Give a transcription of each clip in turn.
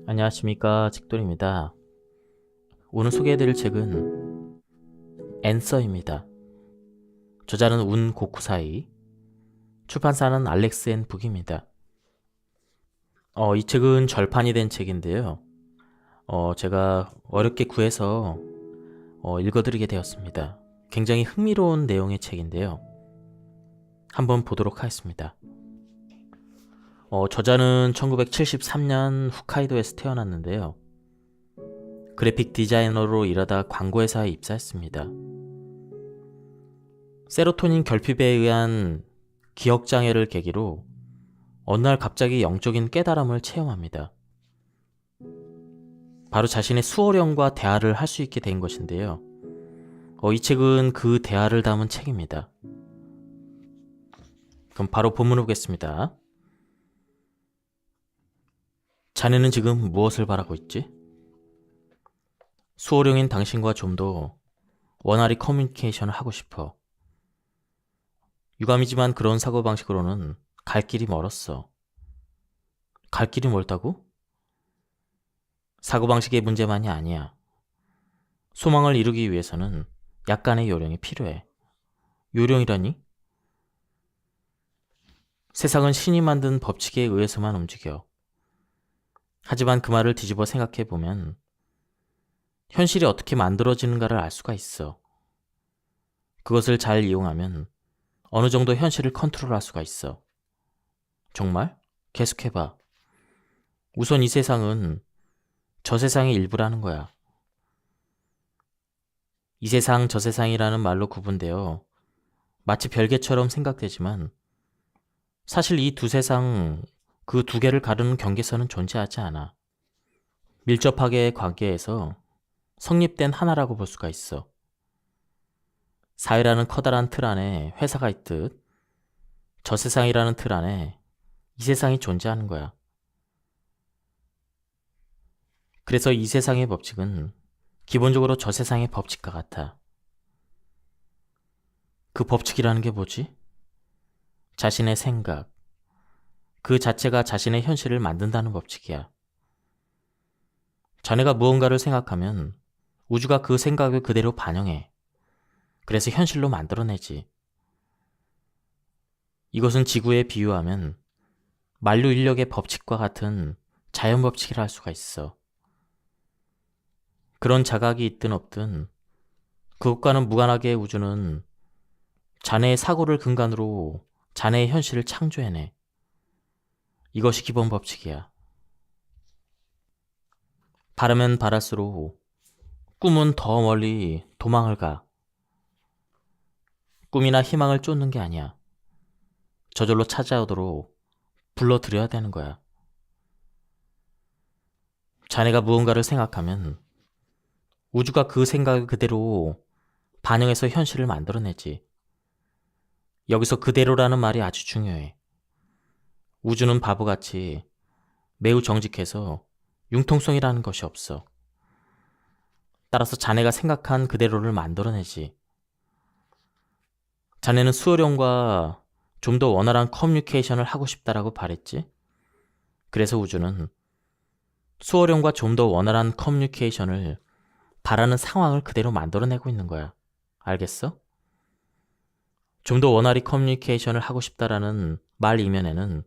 안녕하십니까, 책돌입니다. 오늘 소개해드릴 책은 앤서입니다. 저자는 운 고쿠사이, 출판사는 알렉스 앤 북입니다. 이 책은 절판이 된 책인데요. 제가 어렵게 구해서 읽어드리게 되었습니다. 굉장히 흥미로운 내용의 책인데요. 한번 보도록 하겠습니다. 저자는 1973년 홋카이도에서 태어났는데요. 그래픽 디자이너로 일하다 광고회사에 입사했습니다. 세로토닌 결핍에 의한 기억장애를 계기로 어느 날 갑자기 영적인 깨달음을 체험합니다. 바로 자신의 수호령과 대화를 할 수 있게 된 것인데요. 이 책은 그 대화를 담은 책입니다. 그럼 바로 본문을 보겠습니다. 자네는 지금 무엇을 바라고 있지? 수호령인 당신과 좀 더 원활히 커뮤니케이션을 하고 싶어. 유감이지만 그런 사고방식으로는 갈 길이 멀었어. 갈 길이 멀다고? 사고방식의 문제만이 아니야. 소망을 이루기 위해서는 약간의 요령이 필요해. 요령이라니? 세상은 신이 만든 법칙에 의해서만 움직여. 하지만 그 말을 뒤집어 생각해보면 현실이 어떻게 만들어지는가를 알 수가 있어. 그것을 잘 이용하면 어느 정도 현실을 컨트롤할 수가 있어. 정말? 계속해봐. 우선 이 세상은 저 세상의 일부라는 거야. 이 세상, 저 세상이라는 말로 구분되어 마치 별개처럼 생각되지만 사실 이 두 세상, 그 두 개를 가르는 경계선은 존재하지 않아. 밀접하게 관계에서 성립된 하나라고 볼 수가 있어. 사회라는 커다란 틀 안에 회사가 있듯 저 세상이라는 틀 안에 이 세상이 존재하는 거야. 그래서 이 세상의 법칙은 기본적으로 저 세상의 법칙과 같아. 그 법칙이라는 게 뭐지? 자신의 생각, 그 자체가 자신의 현실을 만든다는 법칙이야. 자네가 무언가를 생각하면 우주가 그 생각을 그대로 반영해. 그래서 현실로 만들어내지. 이것은 지구에 비유하면 만류 인력의 법칙과 같은 자연 법칙이라 할 수가 있어. 그런 자각이 있든 없든 그것과는 무관하게 우주는 자네의 사고를 근간으로 자네의 현실을 창조해내. 이것이 기본 법칙이야. 바라면 바랄수록 꿈은 더 멀리 도망을 가. 꿈이나 희망을 쫓는 게 아니야. 저절로 찾아오도록 불러들여야 되는 거야. 자네가 무언가를 생각하면 우주가 그 생각을 그대로 반영해서 현실을 만들어내지. 여기서 그대로라는 말이 아주 중요해. 우주는 바보같이 매우 정직해서 융통성이라는 것이 없어. 따라서 자네가 생각한 그대로를 만들어내지. 자네는 수호령과 좀 더 원활한 커뮤니케이션을 하고 싶다라고 바랬지? 그래서 우주는 수호령과 좀 더 원활한 커뮤니케이션을 바라는 상황을 그대로 만들어내고 있는 거야. 알겠어? 좀 더 원활히 커뮤니케이션을 하고 싶다라는 말 이면에는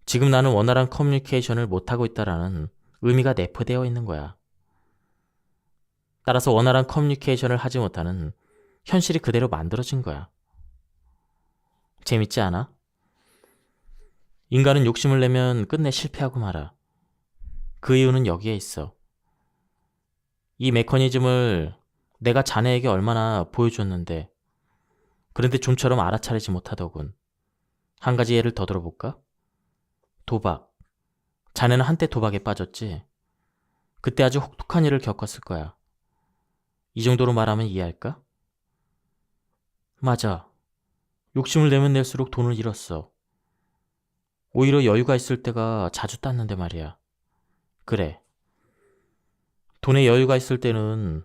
지금 나는 원활한 커뮤니케이션을 못하고 있다라는 의미가 내포되어 있는 거야. 따라서 원활한 커뮤니케이션을 하지 못하는 현실이 그대로 만들어진 거야. 재밌지 않아? 인간은 욕심을 내면 끝내 실패하고 말아. 그 이유는 여기에 있어. 이 메커니즘을 내가 자네에게 얼마나 보여줬는데 그런데 좀처럼 알아차리지 못하더군. 한 가지 예를 더 들어볼까? 도박. 자네는 한때 도박에 빠졌지? 그때 아주 혹독한 일을 겪었을 거야. 이 정도로 말하면 이해할까? 맞아. 욕심을 내면 낼수록 돈을 잃었어. 오히려 여유가 있을 때가 자주 땄는데 말이야. 그래. 돈에 여유가 있을 때는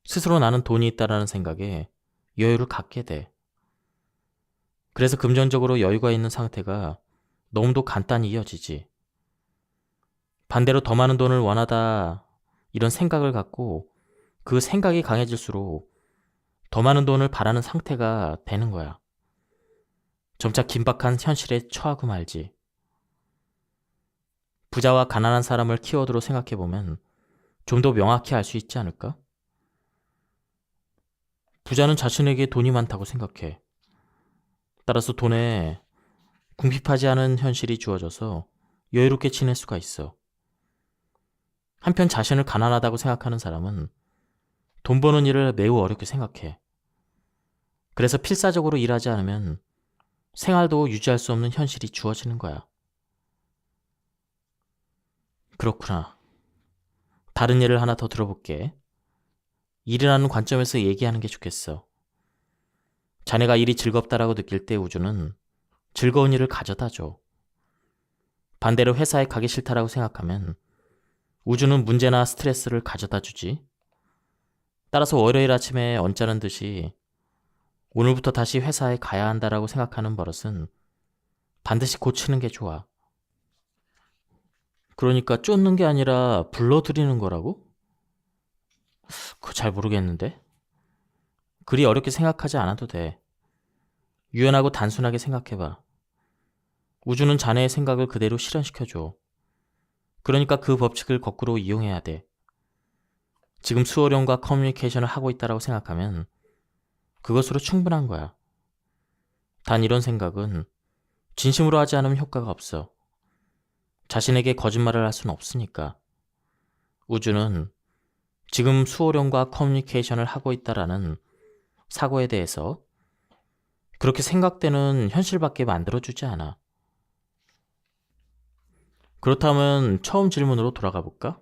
스스로 나는 돈이 있다라는 생각에 여유를 갖게 돼. 그래서 금전적으로 여유가 있는 상태가 너무도 간단히 이어지지. 반대로 더 많은 돈을 원하다 이런 생각을 갖고 그 생각이 강해질수록 더 많은 돈을 바라는 상태가 되는 거야. 점차 긴박한 현실에 처하고 말지. 부자와 가난한 사람을 키워드로 생각해보면 좀 더 명확히 알 수 있지 않을까? 부자는 자신에게 돈이 많다고 생각해. 따라서 돈에 궁핍하지 않은 현실이 주어져서 여유롭게 지낼 수가 있어. 한편 자신을 가난하다고 생각하는 사람은 돈 버는 일을 매우 어렵게 생각해. 그래서 필사적으로 일하지 않으면 생활도 유지할 수 없는 현실이 주어지는 거야. 그렇구나. 다른 예를 하나 더 들어볼게. 일이라는 관점에서 얘기하는 게 좋겠어. 자네가 일이 즐겁다라고 느낄 때 우주는 즐거운 일을 가져다 줘. 반대로 회사에 가기 싫다라고 생각하면 우주는 문제나 스트레스를 가져다 주지. 따라서 월요일 아침에 언짢은 듯이 오늘부터 다시 회사에 가야 한다라고 생각하는 버릇은 반드시 고치는 게 좋아. 그러니까 쫓는 게 아니라 불러들이는 거라고? 그거 잘 모르겠는데? 그리 어렵게 생각하지 않아도 돼. 유연하고 단순하게 생각해봐. 우주는 자네의 생각을 그대로 실현시켜줘. 그러니까 그 법칙을 거꾸로 이용해야 돼. 지금 수호령과 커뮤니케이션을 하고 있다라고 생각하면 그것으로 충분한 거야. 단 이런 생각은 진심으로 하지 않으면 효과가 없어. 자신에게 거짓말을 할 수는 없으니까. 우주는 지금 수호령과 커뮤니케이션을 하고 있다라는 사고에 대해서 그렇게 생각되는 현실밖에 만들어주지 않아. 그렇다면 처음 질문으로 돌아가 볼까?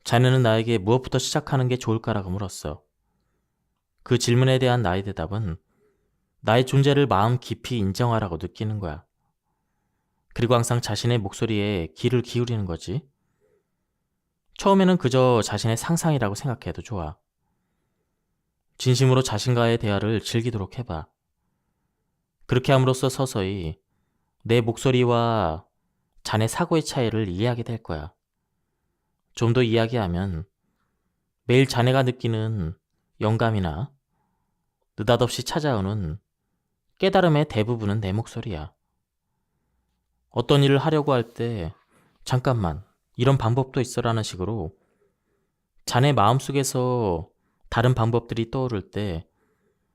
자네는 나에게 무엇부터 시작하는 게 좋을까라고 물었어. 그 질문에 대한 나의 대답은 나의 존재를 마음 깊이 인정하라고 느끼는 거야. 그리고 항상 자신의 목소리에 귀를 기울이는 거지. 처음에는 그저 자신의 상상이라고 생각해도 좋아. 진심으로 자신과의 대화를 즐기도록 해봐. 그렇게 함으로써 서서히 내 목소리와 자네 사고의 차이를 이해하게 될 거야. 좀 더 이야기하면 매일 자네가 느끼는 영감이나 느닷없이 찾아오는 깨달음의 대부분은 내 목소리야. 어떤 일을 하려고 할 때 잠깐만 이런 방법도 있어라는 식으로 자네 마음속에서 다른 방법들이 떠오를 때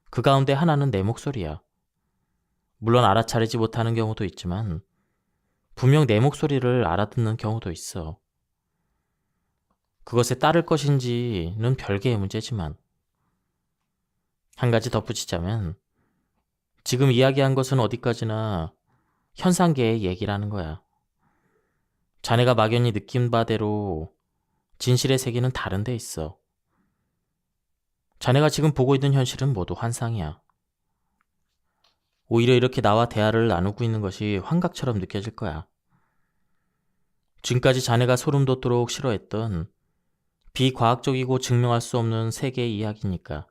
그 가운데 하나는 내 목소리야. 물론 알아차리지 못하는 경우도 있지만 분명 내 목소리를 알아듣는 경우도 있어. 그것에 따를 것인지는 별개의 문제지만 한 가지 덧붙이자면 지금 이야기한 것은 어디까지나 현상계의 얘기라는 거야. 자네가 막연히 느낀 바대로 진실의 세계는 다른 데 있어. 자네가 지금 보고 있는 현실은 모두 환상이야. 오히려 이렇게 나와 대화를 나누고 있는 것이 환각처럼 느껴질 거야. 지금까지 자네가 소름 돋도록 싫어했던 비과학적이고 증명할 수 없는 세계의 이야기니까.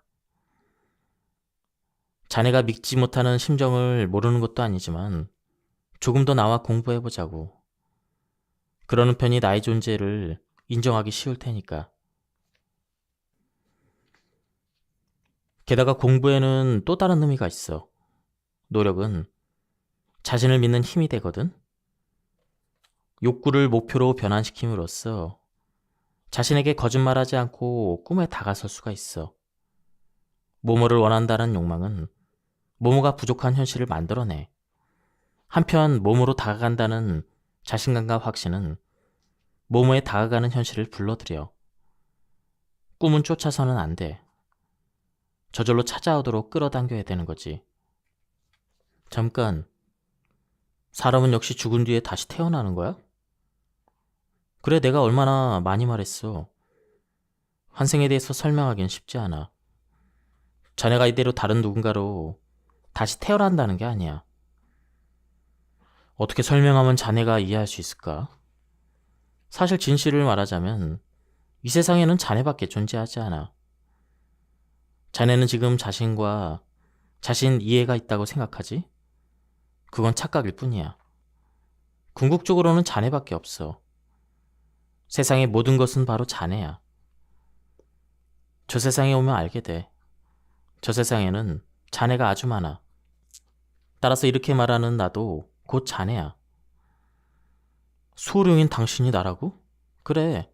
자네가 믿지 못하는 심정을 모르는 것도 아니지만 조금 더 나와 공부해보자고. 그러는 편이 나의 존재를 인정하기 쉬울 테니까. 게다가 공부에는 또 다른 의미가 있어. 노력은 자신을 믿는 힘이 되거든. 욕구를 목표로 변환시킴으로써 자신에게 거짓말하지 않고 꿈에 다가설 수가 있어. 뭐뭐를 원한다는 욕망은 뭐뭐가 부족한 현실을 만들어내. 한편 뭐뭐로 다가간다는 자신감과 확신은 뭐뭐에 다가가는 현실을 불러들여. 꿈은 쫓아서는 안 돼. 저절로 찾아오도록 끌어당겨야 되는 거지. 잠깐, 사람은 역시 죽은 뒤에 다시 태어나는 거야? 그래, 내가 얼마나 많이 말했어. 환생에 대해서 설명하기는 쉽지 않아. 자네가 이대로 다른 누군가로 다시 태어난다는 게 아니야. 어떻게 설명하면 자네가 이해할 수 있을까? 사실 진실을 말하자면 이 세상에는 자네밖에 존재하지 않아. 자네는 지금 자신과 자신 이해가 있다고 생각하지? 그건 착각일 뿐이야. 궁극적으로는 자네밖에 없어. 세상의 모든 것은 바로 자네야. 저 세상에 오면 알게 돼. 저 세상에는 자네가 아주 많아. 따라서 이렇게 말하는 나도 곧 자네야. 수호령인 당신이 나라고? 그래.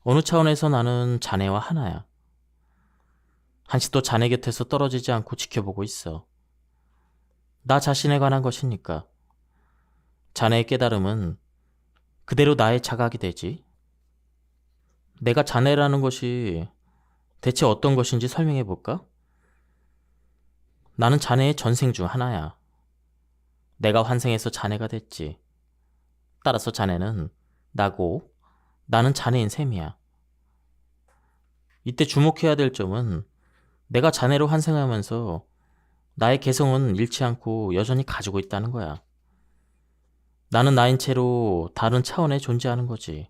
어느 차원에서 나는 자네와 하나야. 한시도 자네 곁에서 떨어지지 않고 지켜보고 있어. 나 자신에 관한 것이니까. 자네의 깨달음은 그대로 나의 자각이 되지. 내가 자네라는 것이 대체 어떤 것인지 설명해 볼까? 나는 자네의 전생 중 하나야. 내가 환생해서 자네가 됐지. 따라서 자네는 나고 나는 자네인 셈이야. 이때 주목해야 될 점은 내가 자네로 환생하면서 나의 개성은 잃지 않고 여전히 가지고 있다는 거야. 나는 나인 채로 다른 차원에 존재하는 거지.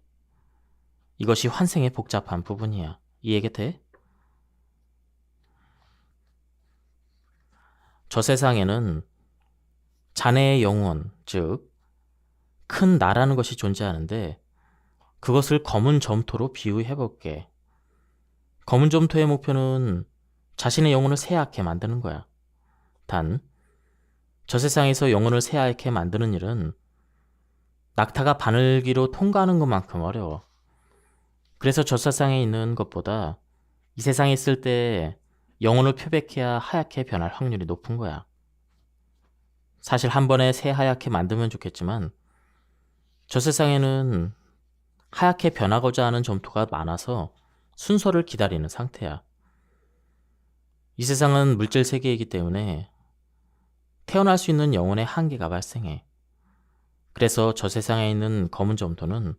이것이 환생의 복잡한 부분이야. 이해가 돼? 저 세상에는 자네의 영혼, 즉 큰 나라는 것이 존재하는데 그것을 검은 점토로 비유해볼게. 검은 점토의 목표는 자신의 영혼을 새하얗게 만드는 거야. 단, 저 세상에서 영혼을 새하얗게 만드는 일은 낙타가 바늘기로 통과하는 것만큼 어려워. 그래서 저 세상에 있는 것보다 이 세상에 있을 때 영혼을 표백해야 하얗게 변할 확률이 높은 거야. 사실 한 번에 새하얗게 만들면 좋겠지만 저 세상에는 하얗게 변하고자 하는 점토가 많아서 순서를 기다리는 상태야. 이 세상은 물질 세계이기 때문에 태어날 수 있는 영혼의 한계가 발생해. 그래서 저 세상에 있는 검은 점토는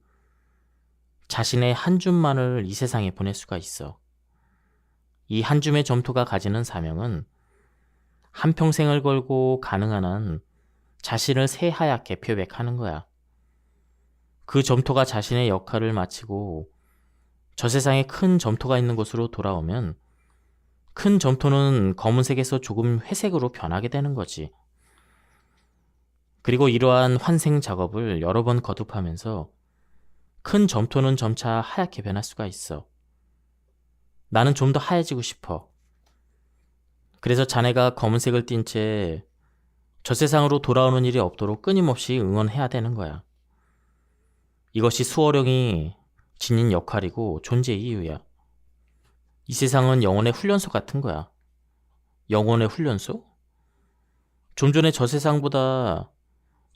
자신의 한 줌만을 이 세상에 보낼 수가 있어. 이 한 줌의 점토가 가지는 사명은 한평생을 걸고 가능한 한 자신을 새하얗게 표백하는 거야. 그 점토가 자신의 역할을 마치고 저 세상에 큰 점토가 있는 곳으로 돌아오면 큰 점토는 검은색에서 조금 회색으로 변하게 되는 거지. 그리고 이러한 환생 작업을 여러 번 거듭하면서 큰 점토는 점차 하얗게 변할 수가 있어. 나는 좀 더 하얘지고 싶어. 그래서 자네가 검은색을 띤 채 저 세상으로 돌아오는 일이 없도록 끊임없이 응원해야 되는 거야. 이것이 수호령이 지닌 역할이고 존재의 이유야. 이 세상은 영혼의 훈련소 같은 거야. 영혼의 훈련소? 좀 전에 저 세상보다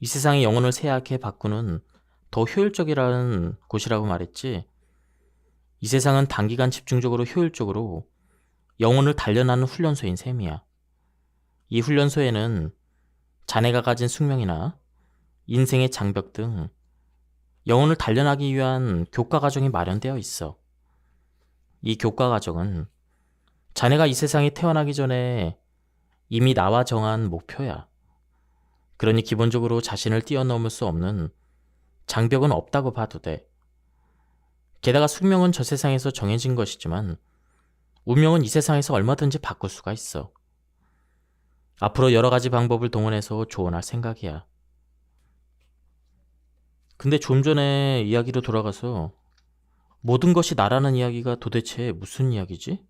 이 세상의 영혼을 새하얗게 바꾸는 더 효율적이라는 곳이라고 말했지. 이 세상은 단기간 집중적으로 효율적으로 영혼을 단련하는 훈련소인 셈이야. 이 훈련소에는 자네가 가진 숙명이나 인생의 장벽 등 영혼을 단련하기 위한 교과 과정이 마련되어 있어. 이 교과 과정은 자네가 이 세상에 태어나기 전에 이미 나와 정한 목표야. 그러니 기본적으로 자신을 뛰어넘을 수 없는 장벽은 없다고 봐도 돼. 게다가 숙명은 저 세상에서 정해진 것이지만 운명은 이 세상에서 얼마든지 바꿀 수가 있어. 앞으로 여러 가지 방법을 동원해서 조언할 생각이야. 근데 좀 전에 이야기로 돌아가서 모든 것이 나라는 이야기가 도대체 무슨 이야기지?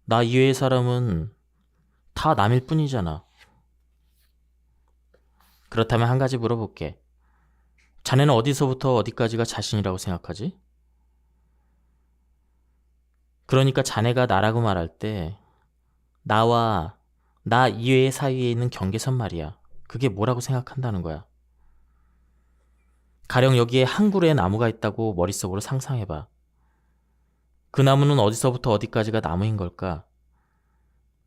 나 이외의 사람은 다 남일 뿐이잖아. 그렇다면 한 가지 물어볼게. 자네는 어디서부터 어디까지가 자신이라고 생각하지? 그러니까 자네가 나라고 말할 때 나와 나 이외의 사이에 있는 경계선 말이야. 그게 뭐라고 생각한다는 거야. 가령 여기에 한 그루의 나무가 있다고 머릿속으로 상상해봐. 그 나무는 어디서부터 어디까지가 나무인 걸까?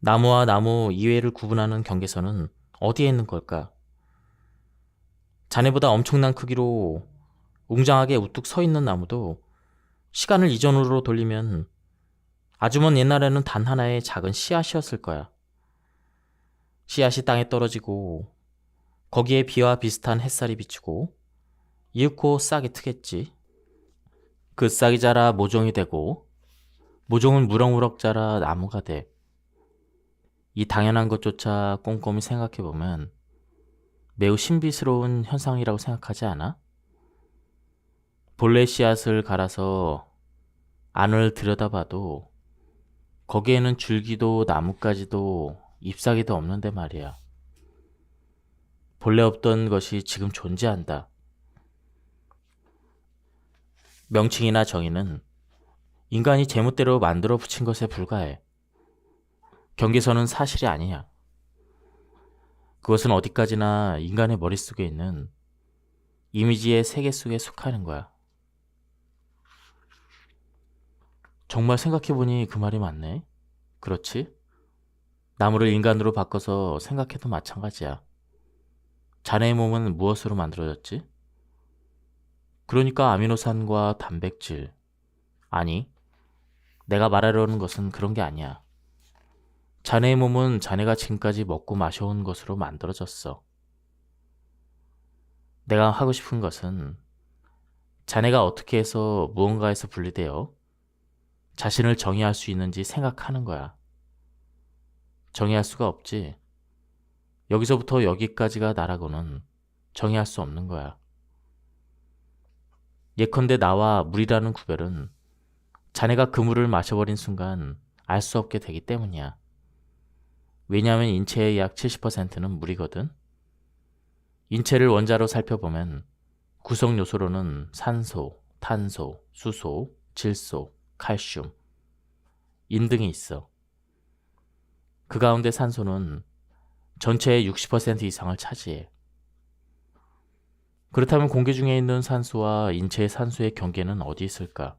나무와 나무 이외를 구분하는 경계선은 어디에 있는 걸까? 자네보다 엄청난 크기로 웅장하게 우뚝 서 있는 나무도 시간을 이전으로 돌리면 아주 먼 옛날에는 단 하나의 작은 씨앗이었을 거야. 씨앗이 땅에 떨어지고 거기에 비와 비슷한 햇살이 비추고 이윽고 싹이 트겠지. 그 싹이 자라 모종이 되고 모종은 무럭무럭 자라 나무가 돼. 이 당연한 것조차 꼼꼼히 생각해보면 매우 신비스러운 현상이라고 생각하지 않아? 본래 씨앗을 갈아서 안을 들여다봐도 거기에는 줄기도 나뭇가지도 잎사귀도 없는데 말이야. 본래 없던 것이 지금 존재한다. 명칭이나 정의는 인간이 제멋대로 만들어 붙인 것에 불과해. 경계선은 사실이 아니야. 그것은 어디까지나 인간의 머릿속에 있는 이미지의 세계 속에 속하는 거야. 정말 생각해보니 그 말이 맞네. 그렇지? 나무를 인간으로 바꿔서 생각해도 마찬가지야. 자네의 몸은 무엇으로 만들어졌지? 그러니까 아미노산과 단백질. 아니, 내가 말하려는 것은 그런 게 아니야. 자네의 몸은 자네가 지금까지 먹고 마셔온 것으로 만들어졌어. 내가 하고 싶은 것은 자네가 어떻게 해서 무언가에서 분리되어 자신을 정의할 수 있는지 생각하는 거야. 정의할 수가 없지. 여기서부터 여기까지가 나라고는 정의할 수 없는 거야. 예컨대 나와 물이라는 구별은 자네가 그 물을 마셔버린 순간 알 수 없게 되기 때문이야. 왜냐하면 인체의 약 70%는 물이거든. 인체를 원자로 살펴보면 구성 요소로는 산소, 탄소, 수소, 질소, 칼슘, 인 등이 있어. 그 가운데 산소는 전체의 60% 이상을 차지해. 그렇다면 공기 중에 있는 산소와 인체의 산소의 경계는 어디 있을까?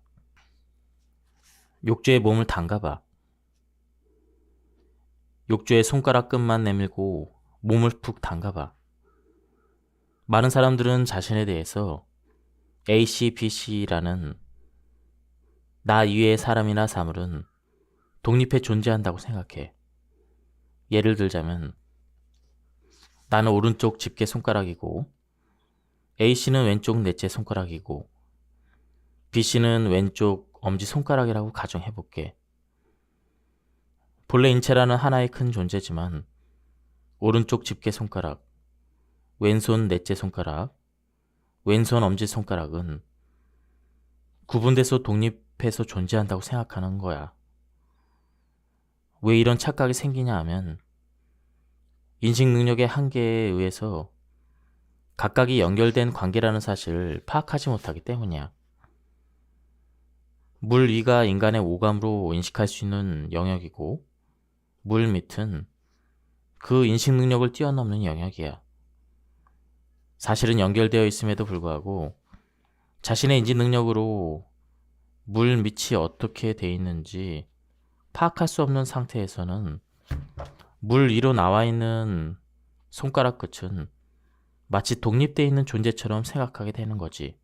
욕조에 몸을 담가봐. 욕조에 손가락 끝만 내밀고 몸을 푹 담가봐. 많은 사람들은 자신에 대해서 AC, BC라는 나 이외의 사람이나 사물은 독립해 존재한다고 생각해. 예를 들자면 나는 오른쪽 집게 손가락이고 A씨는 왼쪽 넷째 손가락이고 B씨는 왼쪽 엄지손가락이라고 가정해볼게. 본래 인체라는 하나의 큰 존재지만 오른쪽 집게손가락, 왼손 넷째 손가락, 왼손 엄지손가락은 구분돼서 독립해서 존재한다고 생각하는 거야. 왜 이런 착각이 생기냐 하면 인식 능력의 한계에 의해서 각각이 연결된 관계라는 사실을 파악하지 못하기 때문이야. 물 위가 인간의 오감으로 인식할 수 있는 영역이고 물 밑은 그 인식 능력을 뛰어넘는 영역이야. 사실은 연결되어 있음에도 불구하고 자신의 인지 능력으로 물 밑이 어떻게 돼 있는지 파악할 수 없는 상태에서는 물 위로 나와 있는 손가락 끝은 마치 독립되어 있는 존재처럼 생각하게 되는 거지.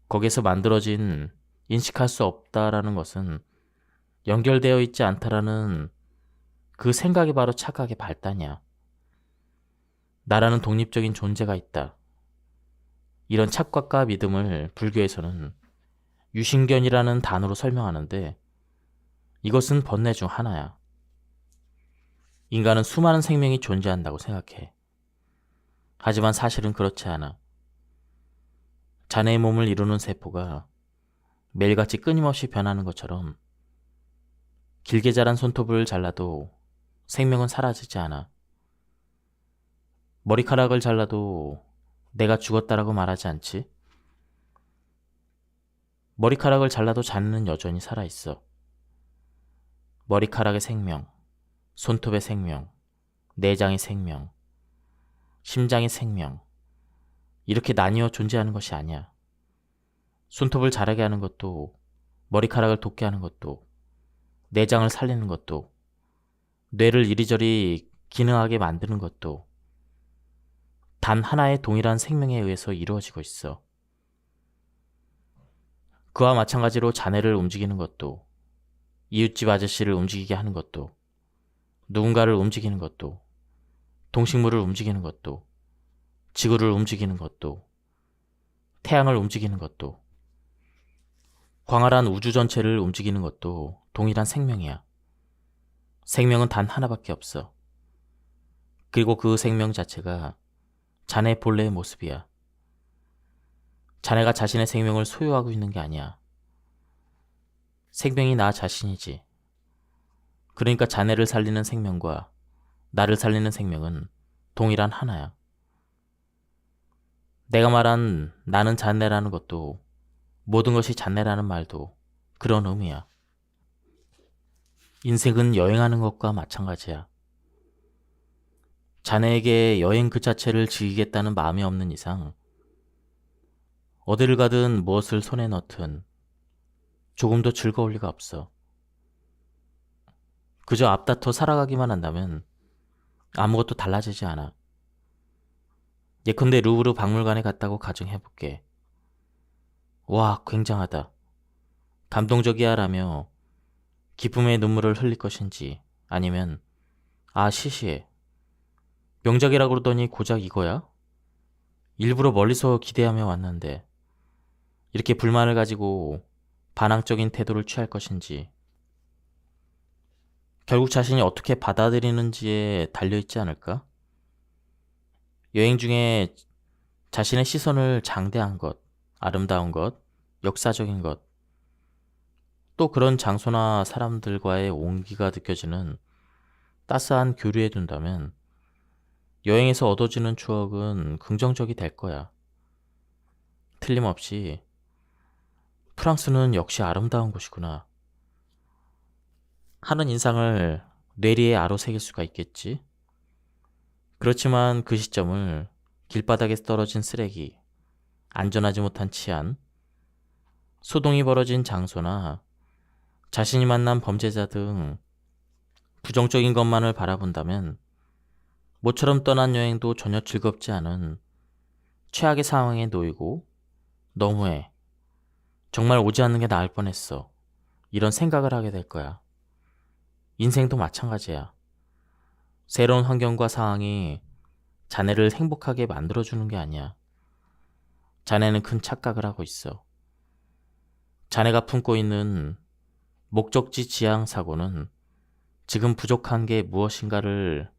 거기서 만들어진 인식할 수 없다라는 것은 연결되어 있지 않다라는 그 생각이 바로 착각의 발단이야. 나라는 독립적인 존재가 있다. 이런 착각과 믿음을 불교에서는 유신견이라는 단어로 설명하는데 이것은 번뇌 중 하나야. 인간은 수많은 생명이 존재한다고 생각해. 하지만 사실은 그렇지 않아. 자네의 몸을 이루는 세포가 매일같이 끊임없이 변하는 것처럼 길게 자란 손톱을 잘라도 생명은 사라지지 않아. 머리카락을 잘라도 내가 죽었다라고 말하지 않지? 머리카락을 잘라도 자네는 여전히 살아있어. 머리카락의 생명, 손톱의 생명, 내장의 생명, 심장의 생명, 이렇게 나뉘어 존재하는 것이 아니야. 손톱을 자라게 하는 것도, 머리카락을 돋게 하는 것도, 내장을 살리는 것도, 뇌를 이리저리 기능하게 만드는 것도 단 하나의 동일한 생명에 의해서 이루어지고 있어. 그와 마찬가지로 자네를 움직이는 것도, 이웃집 아저씨를 움직이게 하는 것도, 누군가를 움직이는 것도, 동식물을 움직이는 것도, 지구를 움직이는 것도, 태양을 움직이는 것도, 광활한 우주 전체를 움직이는 것도 동일한 생명이야. 생명은 단 하나밖에 없어. 그리고 그 생명 자체가 자네 본래의 모습이야. 자네가 자신의 생명을 소유하고 있는 게 아니야. 생명이 나 자신이지. 그러니까 자네를 살리는 생명과 나를 살리는 생명은 동일한 하나야. 내가 말한 나는 자네라는 것도 모든 것이 자네라는 말도 그런 의미야. 인생은 여행하는 것과 마찬가지야. 자네에게 여행 그 자체를 즐기겠다는 마음이 없는 이상 어디를 가든 무엇을 손에 넣든 조금도 즐거울 리가 없어. 그저 앞다퉈 살아가기만 한다면 아무것도 달라지지 않아. 예컨대 루브르 박물관에 갔다고 가정해볼게. 와, 굉장하다. 감동적이야 라며 기쁨의 눈물을 흘릴 것인지 아니면 아, 시시해. 명작이라고 그러더니 고작 이거야? 일부러 멀리서 기대하며 왔는데 이렇게 불만을 가지고 반항적인 태도를 취할 것인지 결국 자신이 어떻게 받아들이는지에 달려있지 않을까? 여행 중에 자신의 시선을 장대한 것, 아름다운 것, 역사적인 것, 또 그런 장소나 사람들과의 온기가 느껴지는 따스한 교류에 둔다면 여행에서 얻어지는 추억은 긍정적이 될 거야. 틀림없이 프랑스는 역시 아름다운 곳이구나 하는 인상을 뇌리에 아로새길 수가 있겠지. 그렇지만 그 시점을 길바닥에 떨어진 쓰레기, 안전하지 못한 치안, 소동이 벌어진 장소나 자신이 만난 범죄자 등 부정적인 것만을 바라본다면 모처럼 떠난 여행도 전혀 즐겁지 않은 최악의 상황에 놓이고 너무해. 정말 오지 않는 게 나을 뻔했어. 이런 생각을 하게 될 거야. 인생도 마찬가지야. 새로운 환경과 상황이 자네를 행복하게 만들어주는 게 아니야. 자네는 큰 착각을 하고 있어. 자네가 품고 있는 목적지 지향 사고는 지금 부족한 게 무엇인가를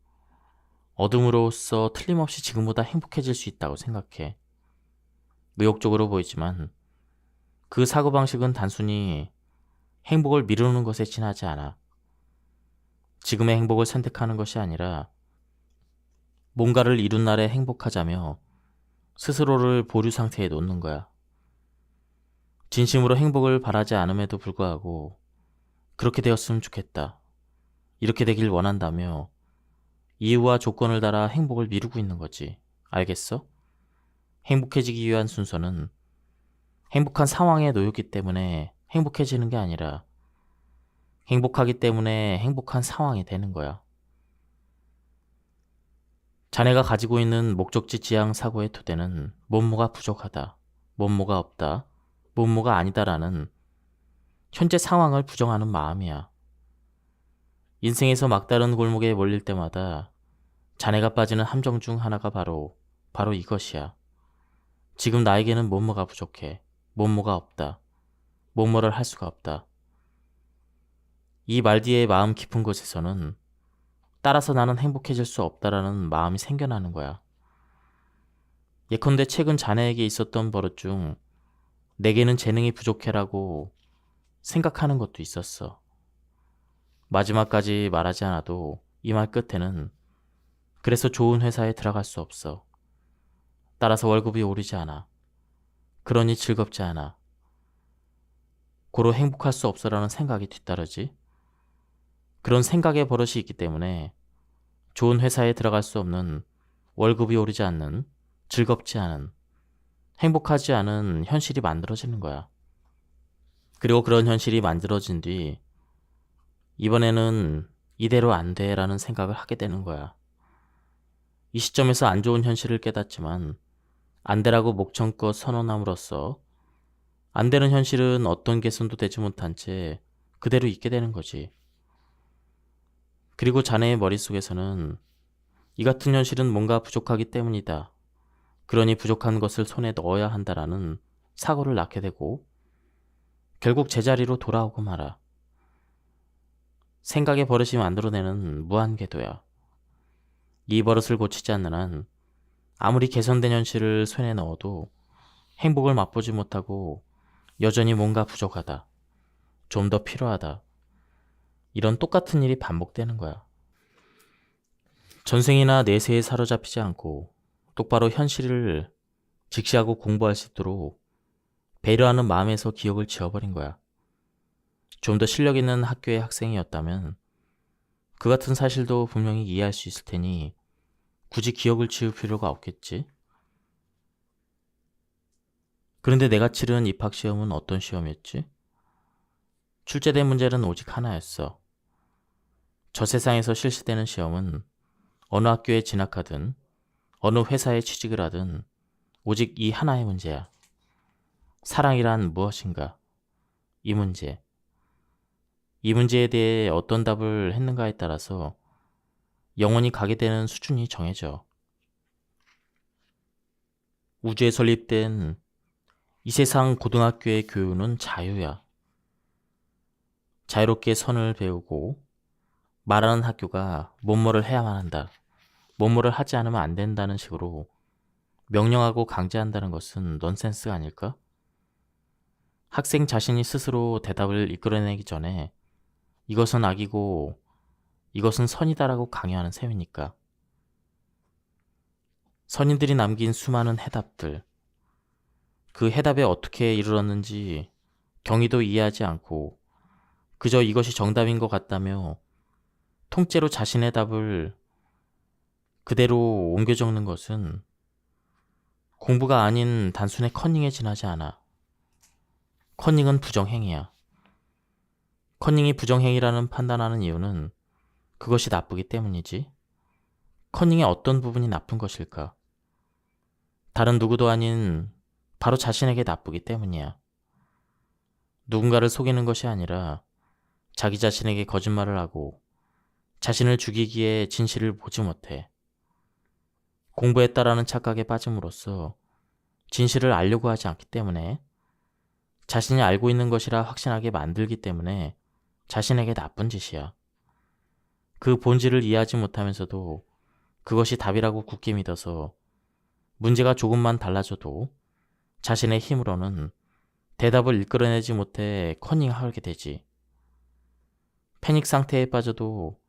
얻음으로써 틀림없이 지금보다 행복해질 수 있다고 생각해. 의욕적으로 보이지만 그 사고방식은 단순히 행복을 미루는 것에 지나지 않아. 지금의 행복을 선택하는 것이 아니라 뭔가를 이룬 날에 행복하자며 스스로를 보류 상태에 놓는 거야. 진심으로 행복을 바라지 않음에도 불구하고 그렇게 되었으면 좋겠다. 이렇게 되길 원한다며 이유와 조건을 달아 행복을 미루고 있는 거지. 알겠어? 행복해지기 위한 순서는 행복한 상황에 놓였기 때문에 행복해지는 게 아니라 행복하기 때문에 행복한 상황이 되는 거야. 자네가 가지고 있는 목적지 지향 사고의 토대는 뭐뭐가 부족하다, 뭐뭐가 없다, 뭐뭐가 아니다라는 현재 상황을 부정하는 마음이야. 인생에서 막다른 골목에 몰릴 때마다 자네가 빠지는 함정 중 하나가 바로 이것이야. 지금 나에게는 뭐뭐가 부족해, 뭐뭐가 없다, 뭐뭐를 할 수가 없다. 이 말 뒤에 마음 깊은 곳에서는 따라서 나는 행복해질 수 없다라는 마음이 생겨나는 거야. 예컨대 최근 자네에게 있었던 버릇 중 내게는 재능이 부족해라고 생각하는 것도 있었어. 마지막까지 말하지 않아도 이 말 끝에는 그래서 좋은 회사에 들어갈 수 없어. 따라서 월급이 오르지 않아. 그러니 즐겁지 않아. 고로 행복할 수 없어라는 생각이 뒤따르지. 그런 생각의 버릇이 있기 때문에 좋은 회사에 들어갈 수 없는, 월급이 오르지 않는, 즐겁지 않은, 행복하지 않은 현실이 만들어지는 거야. 그리고 그런 현실이 만들어진 뒤 이번에는 이대로 안 돼라는 생각을 하게 되는 거야. 이 시점에서 안 좋은 현실을 깨닫지만 안 되라고 목청껏 선언함으로써 안 되는 현실은 어떤 개선도 되지 못한 채 그대로 있게 되는 거지. 그리고 자네의 머릿속에서는 이 같은 현실은 뭔가 부족하기 때문이다. 그러니 부족한 것을 손에 넣어야 한다라는 사고를 낳게 되고 결국 제자리로 돌아오고 말아. 생각의 버릇이 만들어내는 무한궤도야. 이 버릇을 고치지 않는 한 아무리 개선된 현실을 손에 넣어도 행복을 맛보지 못하고 여전히 뭔가 부족하다. 좀 더 필요하다. 이런 똑같은 일이 반복되는 거야. 전생이나 내세에 사로잡히지 않고 똑바로 현실을 직시하고 공부할 수 있도록 배려하는 마음에서 기억을 지워버린 거야. 좀 더 실력 있는 학교의 학생이었다면 그 같은 사실도 분명히 이해할 수 있을 테니 굳이 기억을 지울 필요가 없겠지. 그런데 내가 치른 입학시험은 어떤 시험이었지? 출제된 문제는 오직 하나였어. 저 세상에서 실시되는 시험은 어느 학교에 진학하든 어느 회사에 취직을 하든 오직 이 하나의 문제야. 사랑이란 무엇인가? 이 문제. 이 문제에 대해 어떤 답을 했는가에 따라서 영원히 가게 되는 수준이 정해져. 우주에 설립된 이 세상 고등학교의 교육은 자유야. 자유롭게 선을 배우고 말하는 학교가 뭐뭐를 해야만 한다. 뭐뭐를 하지 않으면 안 된다는 식으로 명령하고 강제한다는 것은 넌센스가 아닐까? 학생 자신이 스스로 대답을 이끌어내기 전에 이것은 악이고 이것은 선이다라고 강요하는 셈이니까. 선인들이 남긴 수많은 해답들, 그 해답에 어떻게 이르렀는지 경위도 이해하지 않고 그저 이것이 정답인 것 같다며 통째로 자신의 답을 그대로 옮겨 적는 것은 공부가 아닌 단순의 커닝에 지나지 않아. 커닝은 부정행위야. 커닝이 부정행위라는 판단하는 이유는 그것이 나쁘기 때문이지. 커닝의 어떤 부분이 나쁜 것일까? 다른 누구도 아닌 바로 자신에게 나쁘기 때문이야. 누군가를 속이는 것이 아니라 자기 자신에게 거짓말을 하고 자신을 죽이기에 진실을 보지 못해. 공부했다라는 착각에 빠짐으로써 진실을 알려고 하지 않기 때문에 자신이 알고 있는 것이라 확신하게 만들기 때문에 자신에게 나쁜 짓이야. 그 본질을 이해하지 못하면서도 그것이 답이라고 굳게 믿어서 문제가 조금만 달라져도 자신의 힘으로는 대답을 이끌어내지 못해 커닝하게 되지. 패닉 상태에 빠져도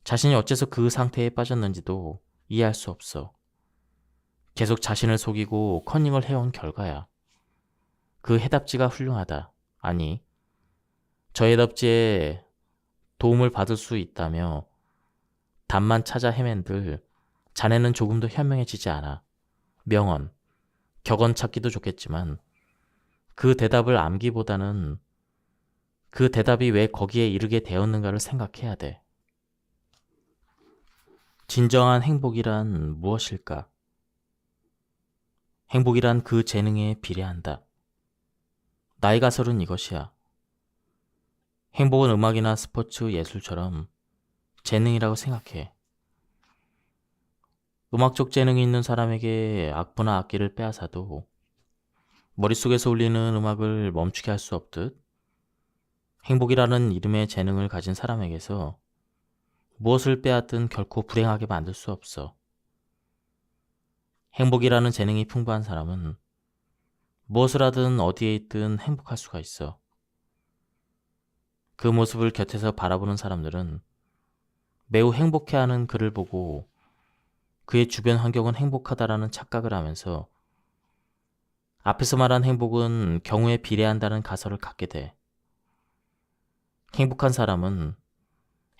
자신이 어째서 그 상태에 빠졌는지도 이해할 수 없어. 계속 자신을 속이고 커닝을 해온 결과야. 그 해답지가 훌륭하다. 아니, 저 해답지에 도움을 받을 수 있다며 답만 찾아 헤맨들 자네는 조금도 현명해지지 않아. 명언, 격언 찾기도 좋겠지만 그 대답을 암기보다는 그 대답이 왜 거기에 이르게 되었는가를 생각해야 돼. 진정한 행복이란 무엇일까? 행복이란 그 재능에 비례한다. 나의 가설은 이것이야. 행복은 음악이나 스포츠, 예술처럼 재능이라고 생각해. 음악적 재능이 있는 사람에게 악보나 악기를 빼앗아도 머릿속에서 울리는 음악을 멈추게 할 수 없듯 행복이라는 이름의 재능을 가진 사람에게서 무엇을 빼앗든 결코 불행하게 만들 수 없어. 행복이라는 재능이 풍부한 사람은 무엇을 하든 어디에 있든 행복할 수가 있어. 그 모습을 곁에서 바라보는 사람들은 매우 행복해하는 그를 보고 그의 주변 환경은 행복하다라는 착각을 하면서 앞에서 말한 행복은 경우에 비례한다는 가설을 갖게 돼. 행복한 사람은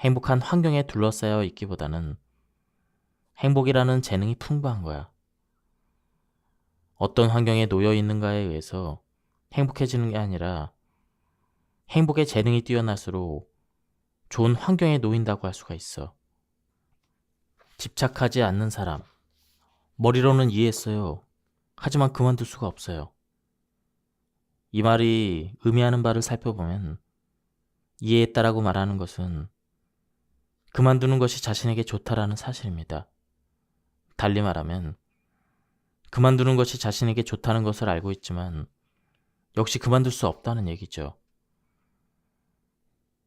행복한 환경에 둘러싸여 있기보다는 행복이라는 재능이 풍부한 거야. 어떤 환경에 놓여 있는가에 의해서 행복해지는 게 아니라 행복의 재능이 뛰어날수록 좋은 환경에 놓인다고 할 수가 있어. 집착하지 않는 사람. 머리로는 이해했어요. 하지만 그만둘 수가 없어요. 이 말이 의미하는 바를 살펴보면 이해했다라고 말하는 것은 그만두는 것이 자신에게 좋다라는 사실입니다. 달리 말하면 그만두는 것이 자신에게 좋다는 것을 알고 있지만 역시 그만둘 수 없다는 얘기죠.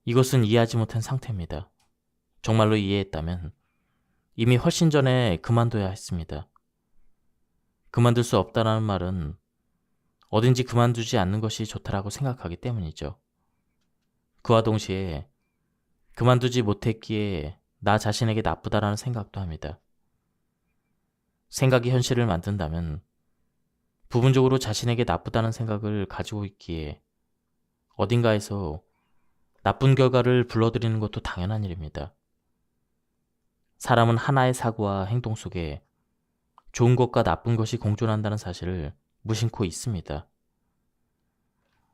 이것은 이해하지 못한 상태입니다. 정말로 이해했다면 이미 훨씬 전에 그만둬야 했습니다. 그만둘 수 없다는 말은 어딘지 그만두지 않는 것이 좋다라고 생각하기 때문이죠. 그와 동시에 그만두지 못했기에 나 자신에게 나쁘다라는 생각도 합니다. 생각이 현실을 만든다면 부분적으로 자신에게 나쁘다는 생각을 가지고 있기에 어딘가에서 나쁜 결과를 불러들이는 것도 당연한 일입니다. 사람은 하나의 사고와 행동 속에 좋은 것과 나쁜 것이 공존한다는 사실을 무심코 있습니다.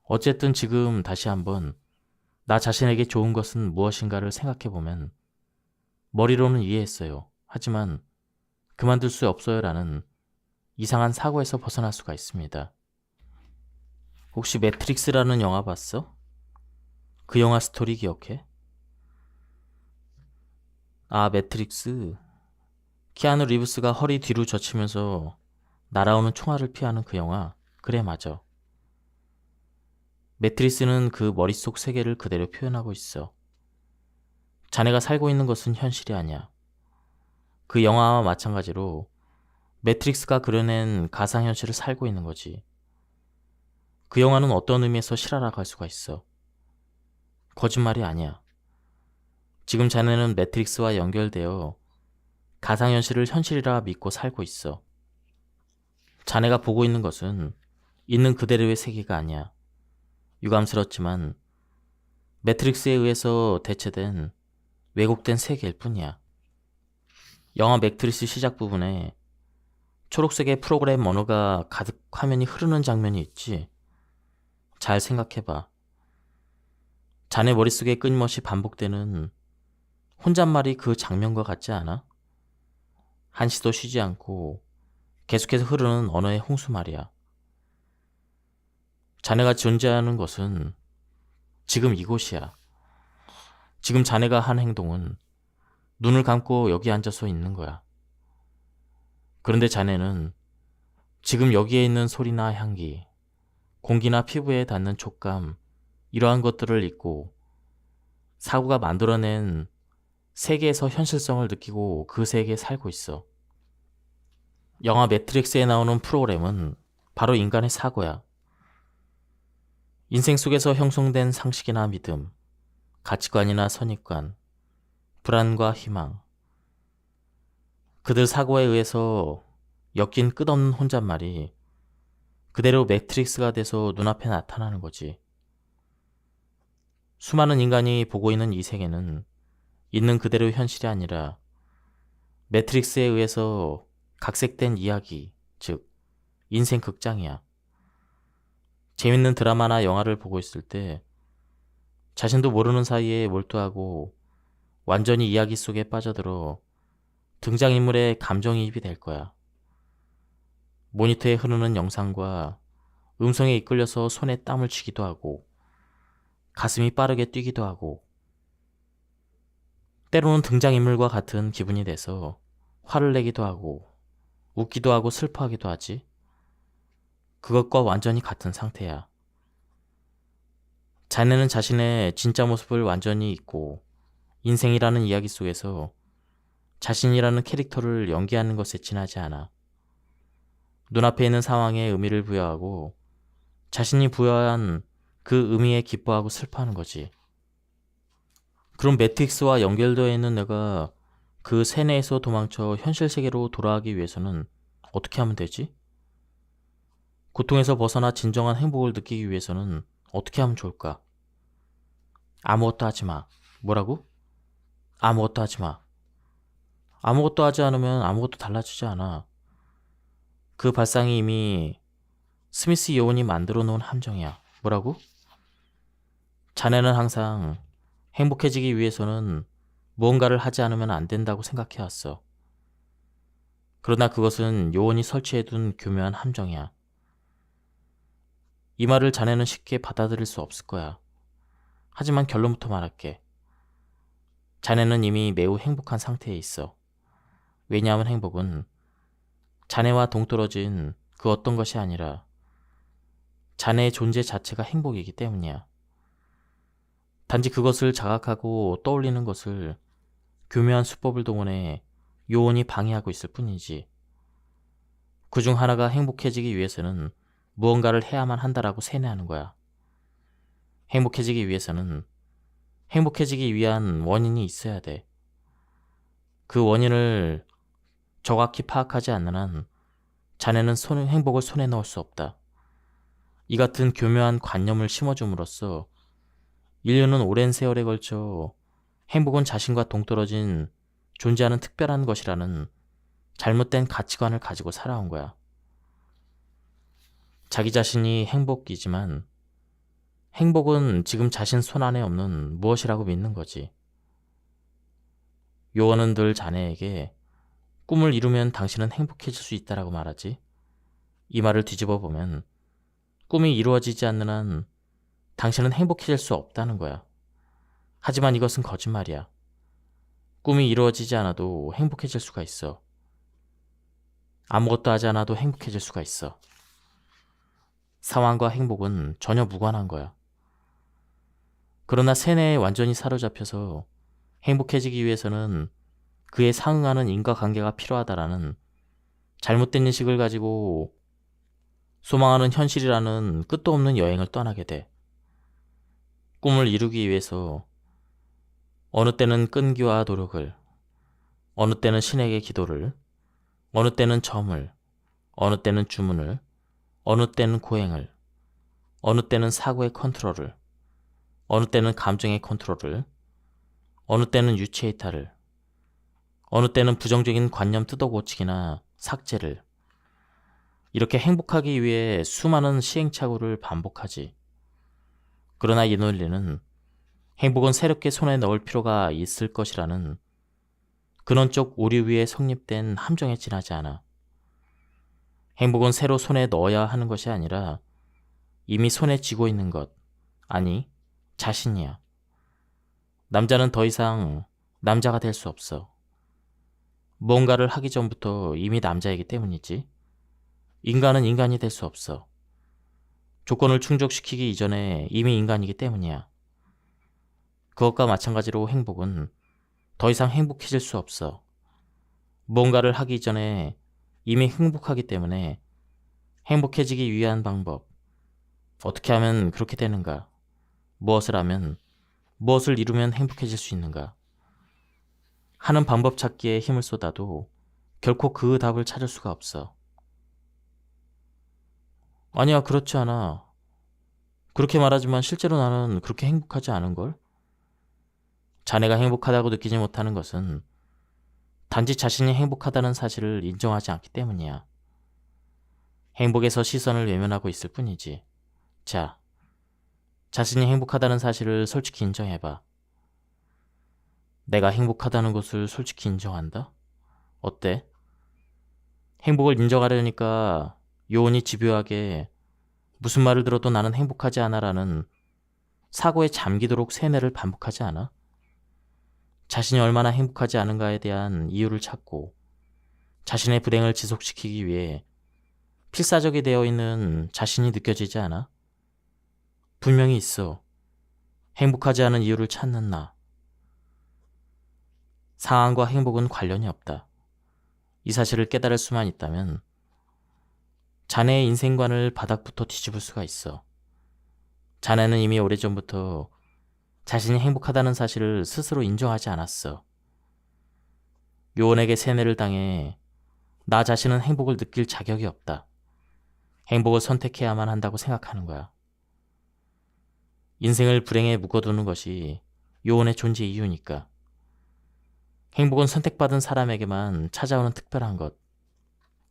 어쨌든 지금 다시 한번 나 자신에게 좋은 것은 무엇인가를 생각해보면 머리로는 이해했어요. 하지만 그만둘 수 없어요라는 이상한 사고에서 벗어날 수가 있습니다. 혹시 매트릭스라는 영화 봤어? 그 영화 스토리 기억해? 아, 매트릭스. 키아누 리브스가 허리 뒤로 젖히면서 날아오는 총알을 피하는 그 영화. 그래, 맞아. 매트릭스는 그 머릿속 세계를 그대로 표현하고 있어. 자네가 살고 있는 것은 현실이 아니야. 그 영화와 마찬가지로 매트릭스가 그려낸 가상현실을 살고 있는 거지. 그 영화는 어떤 의미에서 실화라고 할 수가 있어. 거짓말이 아니야. 지금 자네는 매트릭스와 연결되어 가상현실을 현실이라 믿고 살고 있어. 자네가 보고 있는 것은 있는 그대로의 세계가 아니야. 유감스럽지만 매트릭스에 의해서 대체된 왜곡된 세계일 뿐이야. 영화 매트릭스 시작 부분에 초록색의 프로그램 언어가 가득 화면이 흐르는 장면이 있지. 잘 생각해봐. 자네 머릿속에 끊임없이 반복되는 혼잣말이 그 장면과 같지 않아? 한시도 쉬지 않고 계속해서 흐르는 언어의 홍수 말이야. 자네가 존재하는 것은 지금 이곳이야. 지금 자네가 한 행동은 눈을 감고 여기 앉아서 있는 거야. 그런데 자네는 지금 여기에 있는 소리나 향기, 공기나 피부에 닿는 촉감, 이러한 것들을 잊고 사고가 만들어낸 세계에서 현실성을 느끼고 그 세계에 살고 있어. 영화 매트릭스에 나오는 프로그램은 바로 인간의 사고야. 인생 속에서 형성된 상식이나 믿음, 가치관이나 선입관, 불안과 희망, 그들 사고에 의해서 엮인 끝없는 혼잣말이 그대로 매트릭스가 돼서 눈앞에 나타나는 거지. 수많은 인간이 보고 있는 이 세계는 있는 그대로 현실이 아니라 매트릭스에 의해서 각색된 이야기, 즉 인생 극장이야. 재밌는 드라마나 영화를 보고 있을 때 자신도 모르는 사이에 몰두하고 완전히 이야기 속에 빠져들어 등장인물의 감정이입이 될 거야. 모니터에 흐르는 영상과 음성에 이끌려서 손에 땀을 쥐기도 하고 가슴이 빠르게 뛰기도 하고 때로는 등장인물과 같은 기분이 돼서 화를 내기도 하고 웃기도 하고 슬퍼하기도 하지. 그것과 완전히 같은 상태야. 자네는 자신의 진짜 모습을 완전히 잊고 인생이라는 이야기 속에서 자신이라는 캐릭터를 연기하는 것에 지나지 않아. 눈앞에 있는 상황에 의미를 부여하고 자신이 부여한 그 의미에 기뻐하고 슬퍼하는 거지. 그럼 매트릭스와 연결되어 있는 내가 그 세뇌에서 도망쳐 현실 세계로 돌아가기 위해서는 어떻게 하면 되지? 고통에서 벗어나 진정한 행복을 느끼기 위해서는 어떻게 하면 좋을까? 아무것도 하지 마. 뭐라고? 아무것도 하지 마. 아무것도 하지 않으면 아무것도 달라지지 않아. 그 발상이 이미 스미스 요원이 만들어 놓은 함정이야. 뭐라고? 자네는 항상 행복해지기 위해서는 무언가를 하지 않으면 안 된다고 생각해왔어. 그러나 그것은 요원이 설치해둔 교묘한 함정이야. 이 말을 자네는 쉽게 받아들일 수 없을 거야. 하지만 결론부터 말할게. 자네는 이미 매우 행복한 상태에 있어. 왜냐하면 행복은 자네와 동떨어진 그 어떤 것이 아니라 자네의 존재 자체가 행복이기 때문이야. 단지 그것을 자각하고 떠올리는 것을 교묘한 수법을 동원해 요원이 방해하고 있을 뿐이지. 그중 하나가 행복해지기 위해서는 무언가를 해야만 한다라고 세뇌하는 거야. 행복해지기 위해서는 행복해지기 위한 원인이 있어야 돼. 그 원인을 정확히 파악하지 않는 한 자네는 행복을 손에 넣을 수 없다. 이 같은 교묘한 관념을 심어줌으로써 인류는 오랜 세월에 걸쳐 행복은 자신과 동떨어진 존재하는 특별한 것이라는 잘못된 가치관을 가지고 살아온 거야. 자기 자신이 행복이지만 행복은 지금 자신 손 안에 없는 무엇이라고 믿는 거지. 요원은 늘 자네에게 꿈을 이루면 당신은 행복해질 수 있다라고 말하지. 이 말을 뒤집어 보면 꿈이 이루어지지 않는 한 당신은 행복해질 수 없다는 거야. 하지만 이것은 거짓말이야. 꿈이 이루어지지 않아도 행복해질 수가 있어. 아무것도 하지 않아도 행복해질 수가 있어. 상황과 행복은 전혀 무관한 거야. 그러나 세뇌에 완전히 사로잡혀서 행복해지기 위해서는 그에 상응하는 인과관계가 필요하다라는 잘못된 인식을 가지고 소망하는 현실이라는 끝도 없는 여행을 떠나게 돼. 꿈을 이루기 위해서 어느 때는 끈기와 노력을, 어느 때는 신에게 기도를, 어느 때는 점을, 어느 때는 주문을, 어느 때는 고행을, 어느 때는 사고의 컨트롤을, 어느 때는 감정의 컨트롤을, 어느 때는 유체 이탈을, 어느 때는 부정적인 관념 뜯어고치기나 삭제를, 이렇게 행복하기 위해 수많은 시행착오를 반복하지. 그러나 이 논리는 행복은 새롭게 손에 넣을 필요가 있을 것이라는 근원적 오류 위에 성립된 함정에 지나지 않아. 행복은 새로 손에 넣어야 하는 것이 아니라 이미 손에 쥐고 있는 것, 아니 자신이야. 남자는 더 이상 남자가 될 수 없어. 무언가를 하기 전부터 이미 남자이기 때문이지. 인간은 인간이 될 수 없어. 조건을 충족시키기 이전에 이미 인간이기 때문이야. 그것과 마찬가지로 행복은 더 이상 행복해질 수 없어. 무언가를 하기 전에 이미 행복하기 때문에 행복해지기 위한 방법. 어떻게 하면 그렇게 되는가? 무엇을 하면, 무엇을 이루면 행복해질 수 있는가? 하는 방법 찾기에 힘을 쏟아도 결코 그 답을 찾을 수가 없어. 아니야, 그렇지 않아. 그렇게 말하지만 실제로 나는 그렇게 행복하지 않은걸? 자네가 행복하다고 느끼지 못하는 것은 단지 자신이 행복하다는 사실을 인정하지 않기 때문이야. 행복에서 시선을 외면하고 있을 뿐이지. 자, 자신이 행복하다는 사실을 솔직히 인정해봐. 내가 행복하다는 것을 솔직히 인정한다? 어때? 행복을 인정하려니까 요원이 집요하게 무슨 말을 들어도 나는 행복하지 않아라는 사고에 잠기도록 세뇌를 반복하지 않아? 자신이 얼마나 행복하지 않은가에 대한 이유를 찾고 자신의 불행을 지속시키기 위해 필사적이 되어 있는 자신이 느껴지지 않아? 분명히 있어. 행복하지 않은 이유를 찾는 나. 상황과 행복은 관련이 없다. 이 사실을 깨달을 수만 있다면 자네의 인생관을 바닥부터 뒤집을 수가 있어. 자네는 이미 오래전부터 자신이 행복하다는 사실을 스스로 인정하지 않았어. 요원에게 세뇌를 당해 나 자신은 행복을 느낄 자격이 없다. 행복을 선택해야만 한다고 생각하는 거야. 인생을 불행에 묶어두는 것이 요원의 존재 이유니까. 행복은 선택받은 사람에게만 찾아오는 특별한 것.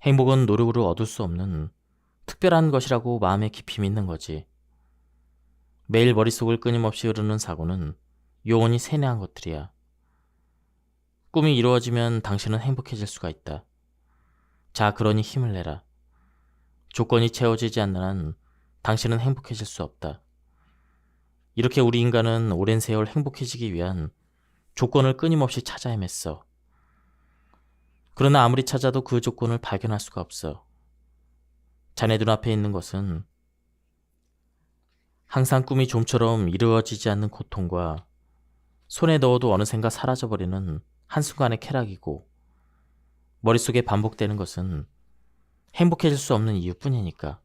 행복은 노력으로 얻을 수 없는 특별한 것이라고 마음에 깊이 믿는 거지. 매일 머릿속을 끊임없이 흐르는 사고는 요원이 세뇌한 것들이야. 꿈이 이루어지면 당신은 행복해질 수가 있다. 자, 그러니 힘을 내라. 조건이 채워지지 않는 한 당신은 행복해질 수 없다. 이렇게 우리 인간은 오랜 세월 행복해지기 위한 조건을 끊임없이 찾아 헤맸어. 그러나 아무리 찾아도 그 조건을 발견할 수가 없어. 자네 눈앞에 있는 것은 항상 꿈이 좀처럼 이루어지지 않는 고통과 손에 넣어도 어느샌가 사라져버리는 한순간의 쾌락이고, 머릿속에 반복되는 것은 행복해질 수 없는 이유뿐이니까.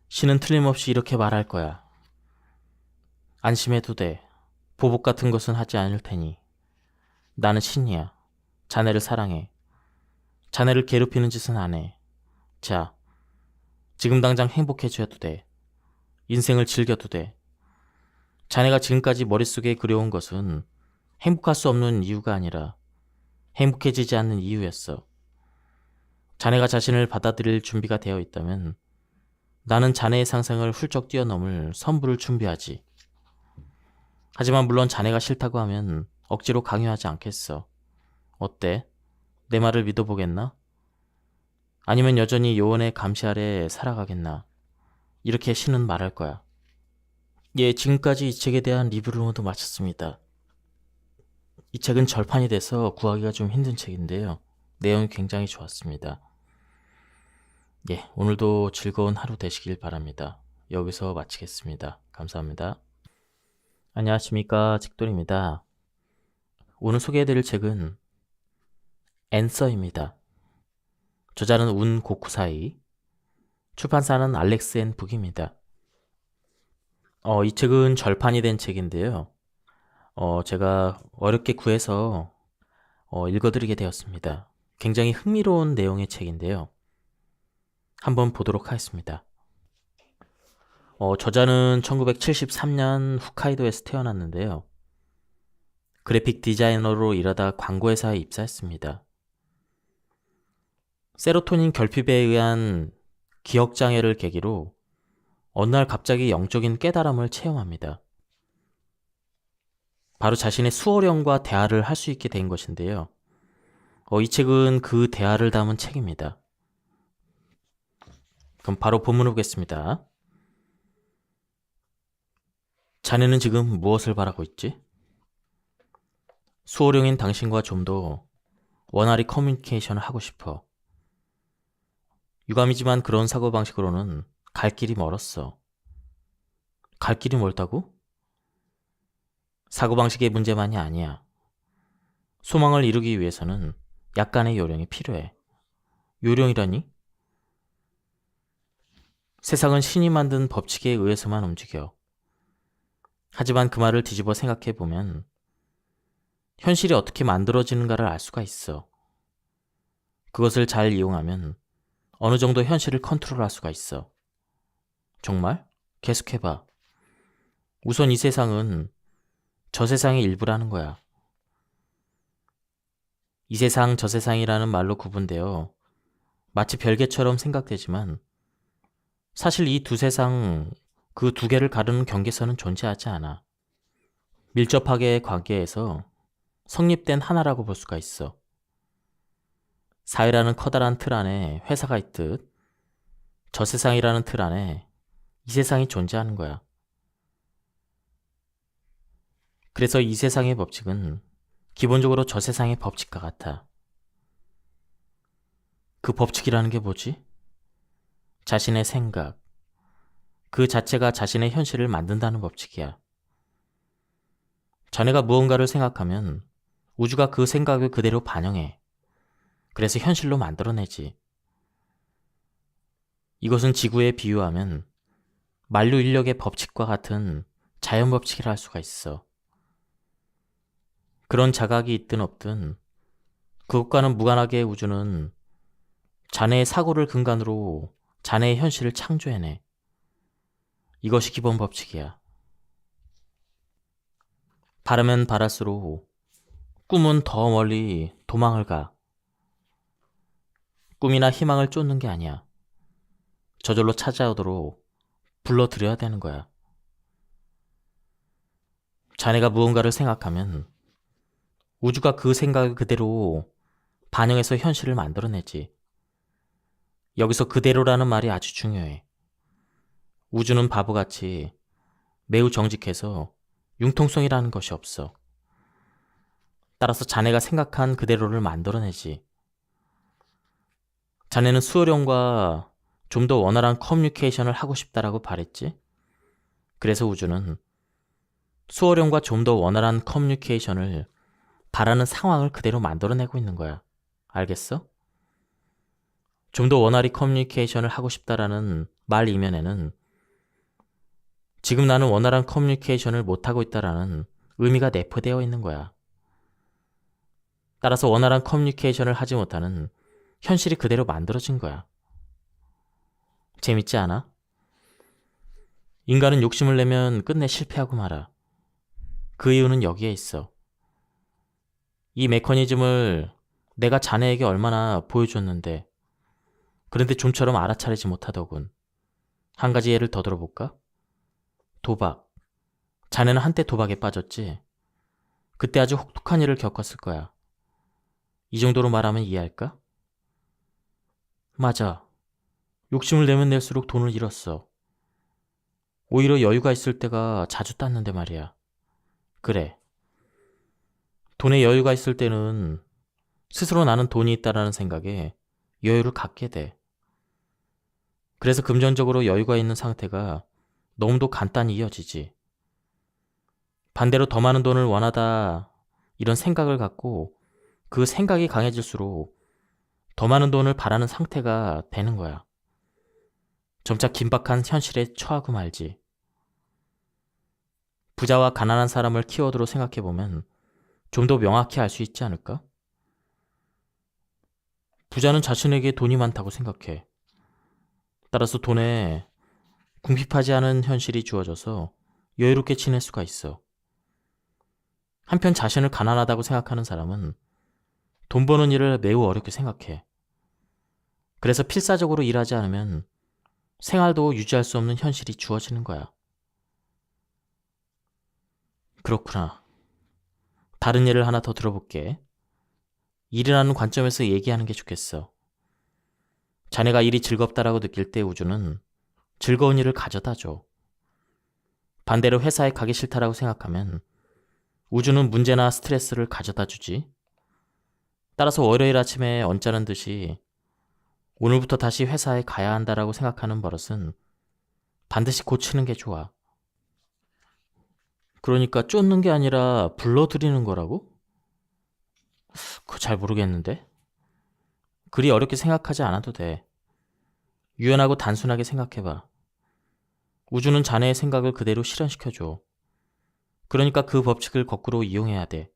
신은 틀림없이 이렇게 말할 거야. 안심해도 돼. 보복 같은 것은 하지 않을 테니. 나는 신이야. 자네를 사랑해. 자네를 괴롭히는 짓은 안 해. 자, 지금 당장 행복해져도 돼. 인생을 즐겨도 돼. 자네가 지금까지 머릿속에 그려온 것은 행복할 수 없는 이유가 아니라 행복해지지 않는 이유였어. 자네가 자신을 받아들일 준비가 되어 있다면 나는 자네의 상상을 훌쩍 뛰어넘을 선물을 준비하지. 하지만 물론 자네가 싫다고 하면 억지로 강요하지 않겠어. 어때? 내 말을 믿어보겠나? 아니면 여전히 요원의 감시 아래 살아가겠나? 이렇게 신은 말할 거야. 예, 지금까지 이 책에 대한 리뷰를 모두 마쳤습니다. 이 책은 절판이 돼서 구하기가 좀 힘든 책인데요. 내용이 굉장히 좋았습니다. 예, 오늘도 즐거운 하루 되시길 바랍니다. 여기서 마치겠습니다. 감사합니다. 안녕하십니까, 책돌입니다. 오늘 소개해드릴 책은 앤서입니다. 저자는 운 고쿠사이, 출판사는 알렉스 앤 북입니다. 이 책은 절판이 된 책인데요. 제가 어렵게 구해서 읽어드리게 되었습니다. 굉장히 흥미로운 내용의 책인데요. 한번 보도록 하겠습니다. 저자는 1973년 홋카이도에서 태어났는데요. 그래픽 디자이너로 일하다 광고회사에 입사했습니다. 세로토닌 결핍에 의한 기억장애를 계기로 어느 날 갑자기 영적인 깨달음을 체험합니다. 바로 자신의 수호령과 대화를 할 수 있게 된 것인데요. 이 책은 그 대화를 담은 책입니다. 그럼 바로 본문을 보겠습니다. 자네는 지금 무엇을 바라고 있지? 수호령인 당신과 좀 더 원활히 커뮤니케이션을 하고 싶어. 유감이지만 그런 사고방식으로는 갈 길이 멀었어. 갈 길이 멀다고? 사고방식의 문제만이 아니야. 소망을 이루기 위해서는 약간의 요령이 필요해. 요령이라니? 세상은 신이 만든 법칙에 의해서만 움직여. 하지만 그 말을 뒤집어 생각해보면 현실이 어떻게 만들어지는가를 알 수가 있어. 그것을 잘 이용하면 어느 정도 현실을 컨트롤할 수가 있어. 정말? 계속해봐. 우선 이 세상은 저 세상의 일부라는 거야. 이 세상, 저 세상이라는 말로 구분되어 마치 별개처럼 생각되지만 사실 이 두 세상, 그 두 개를 가르는 경계선은 존재하지 않아. 밀접하게 관계에서 성립된 하나라고 볼 수가 있어. 사회라는 커다란 틀 안에 회사가 있듯 저 세상이라는 틀 안에 이 세상이 존재하는 거야. 그래서 이 세상의 법칙은 기본적으로 저 세상의 법칙과 같아. 그 법칙이라는 게 뭐지? 자신의 생각, 그 자체가 자신의 현실을 만든다는 법칙이야. 자네가 무언가를 생각하면 우주가 그 생각을 그대로 반영해. 그래서 현실로 만들어내지. 이것은 지구에 비유하면 만류 인력의 법칙과 같은 자연 법칙이라 할 수가 있어. 그런 자각이 있든 없든 그것과는 무관하게 우주는 자네의 사고를 근간으로 자네의 현실을 창조해내. 이것이 기본 법칙이야. 바라면 바랄수록 꿈은 더 멀리 도망을 가. 꿈이나 희망을 쫓는 게 아니야. 저절로 찾아오도록 불러들여야 되는 거야. 자네가 무언가를 생각하면 우주가 그 생각을 그대로 반영해서 현실을 만들어내지. 여기서 그대로라는 말이 아주 중요해. 우주는 바보같이 매우 정직해서 융통성이라는 것이 없어. 따라서 자네가 생각한 그대로를 만들어내지. 자네는 수호령과 좀 더 원활한 커뮤니케이션을 하고 싶다라고 바랬지? 그래서 우주는 수호령과 좀 더 원활한 커뮤니케이션을 바라는 상황을 그대로 만들어내고 있는 거야. 알겠어? 좀 더 원활히 커뮤니케이션을 하고 싶다라는 말 이면에는 지금 나는 원활한 커뮤니케이션을 못하고 있다라는 의미가 내포되어 있는 거야. 따라서 원활한 커뮤니케이션을 하지 못하는 현실이 그대로 만들어진 거야. 재밌지 않아? 인간은 욕심을 내면 끝내 실패하고 말아. 그 이유는 여기에 있어. 이 메커니즘을 내가 자네에게 얼마나 보여줬는데 그런데 좀처럼 알아차리지 못하더군. 한 가지 예를 더 들어볼까? 도박. 자네는 한때 도박에 빠졌지? 그때 아주 혹독한 일을 겪었을 거야. 이 정도로 말하면 이해할까? 맞아. 욕심을 내면 낼수록 돈을 잃었어. 오히려 여유가 있을 때가 자주 땄는데 말이야. 그래. 돈에 여유가 있을 때는 스스로 나는 돈이 있다라는 생각에 여유를 갖게 돼. 그래서 금전적으로 여유가 있는 상태가 너무도 간단히 이어지지. 반대로 더 많은 돈을 원하다 이런 생각을 갖고 그 생각이 강해질수록 더 많은 돈을 바라는 상태가 되는 거야. 점차 긴박한 현실에 처하고 말지. 부자와 가난한 사람을 키워드로 생각해보면 좀 더 명확히 알 수 있지 않을까? 부자는 자신에게 돈이 많다고 생각해. 따라서 돈에 궁핍하지 않은 현실이 주어져서 여유롭게 지낼 수가 있어. 한편 자신을 가난하다고 생각하는 사람은 돈 버는 일을 매우 어렵게 생각해. 그래서 필사적으로 일하지 않으면 생활도 유지할 수 없는 현실이 주어지는 거야. 그렇구나. 다른 예를 하나 더 들어볼게. 일이라는 관점에서 얘기하는 게 좋겠어. 자네가 일이 즐겁다라고 느낄 때 우주는 즐거운 일을 가져다 줘. 반대로 회사에 가기 싫다라고 생각하면 우주는 문제나 스트레스를 가져다 주지. 따라서 월요일 아침에 언짢은 듯이 오늘부터 다시 회사에 가야 한다라고 생각하는 버릇은 반드시 고치는 게 좋아. 그러니까 쫓는 게 아니라 불러들이는 거라고? 그거 잘 모르겠는데? 그리 어렵게 생각하지 않아도 돼. 유연하고 단순하게 생각해봐. 우주는 자네의 생각을 그대로 실현시켜줘. 그러니까 그 법칙을 거꾸로 이용해야 돼.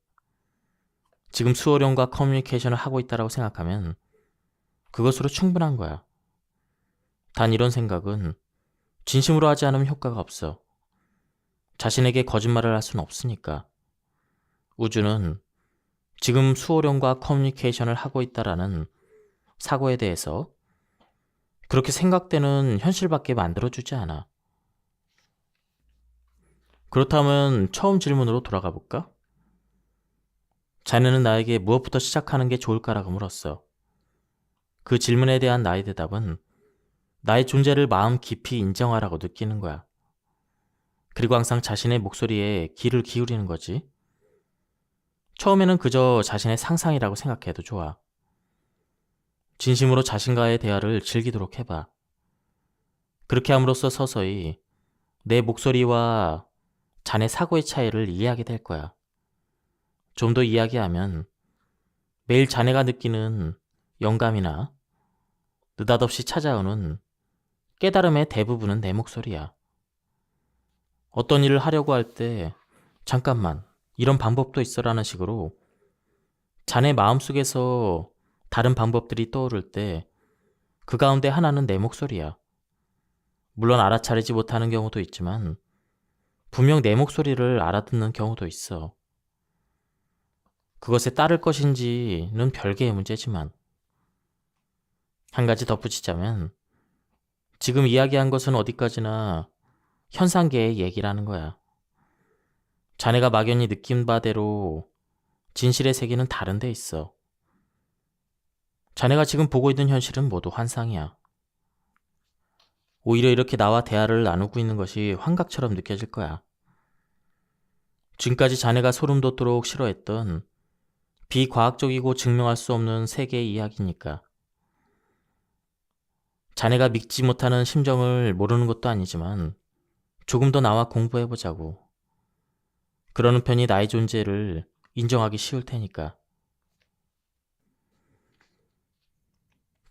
지금 수호령과 커뮤니케이션을 하고 있다라고 생각하면 그것으로 충분한 거야. 단 이런 생각은 진심으로 하지 않으면 효과가 없어. 자신에게 거짓말을 할 수는 없으니까. 우주는 지금 수호령과 커뮤니케이션을 하고 있다라는 사고에 대해서 그렇게 생각되는 현실밖에 만들어주지 않아. 그렇다면 처음 질문으로 돌아가 볼까? 자네는 나에게 무엇부터 시작하는 게 좋을까라고 물었어. 그 질문에 대한 나의 대답은 나의 존재를 마음 깊이 인정하라고 느끼는 거야. 그리고 항상 자신의 목소리에 귀를 기울이는 거지. 처음에는 그저 자신의 상상이라고 생각해도 좋아. 진심으로 자신과의 대화를 즐기도록 해봐. 그렇게 함으로써 서서히 내 목소리와 자네 사고의 차이를 이해하게 될 거야. 좀 더 이야기하면 매일 자네가 느끼는 영감이나 느닷없이 찾아오는 깨달음의 대부분은 내 목소리야. 어떤 일을 하려고 할 때 잠깐만 이런 방법도 있어라는 식으로 자네 마음속에서 다른 방법들이 떠오를 때 그 가운데 하나는 내 목소리야. 물론 알아차리지 못하는 경우도 있지만 분명 내 목소리를 알아듣는 경우도 있어. 그것에 따를 것인지는 별개의 문제지만 한 가지 덧붙이자면 지금 이야기한 것은 어디까지나 현상계의 얘기라는 거야. 자네가 막연히 느낀 바대로 진실의 세계는 다른 데 있어. 자네가 지금 보고 있는 현실은 모두 환상이야. 오히려 이렇게 나와 대화를 나누고 있는 것이 환각처럼 느껴질 거야. 지금까지 자네가 소름 돋도록 싫어했던 비과학적이고 증명할 수 없는 세계의 이야기니까. 자네가 믿지 못하는 심정을 모르는 것도 아니지만 조금 더 나와 공부해보자고. 그러는 편이 나의 존재를 인정하기 쉬울 테니까.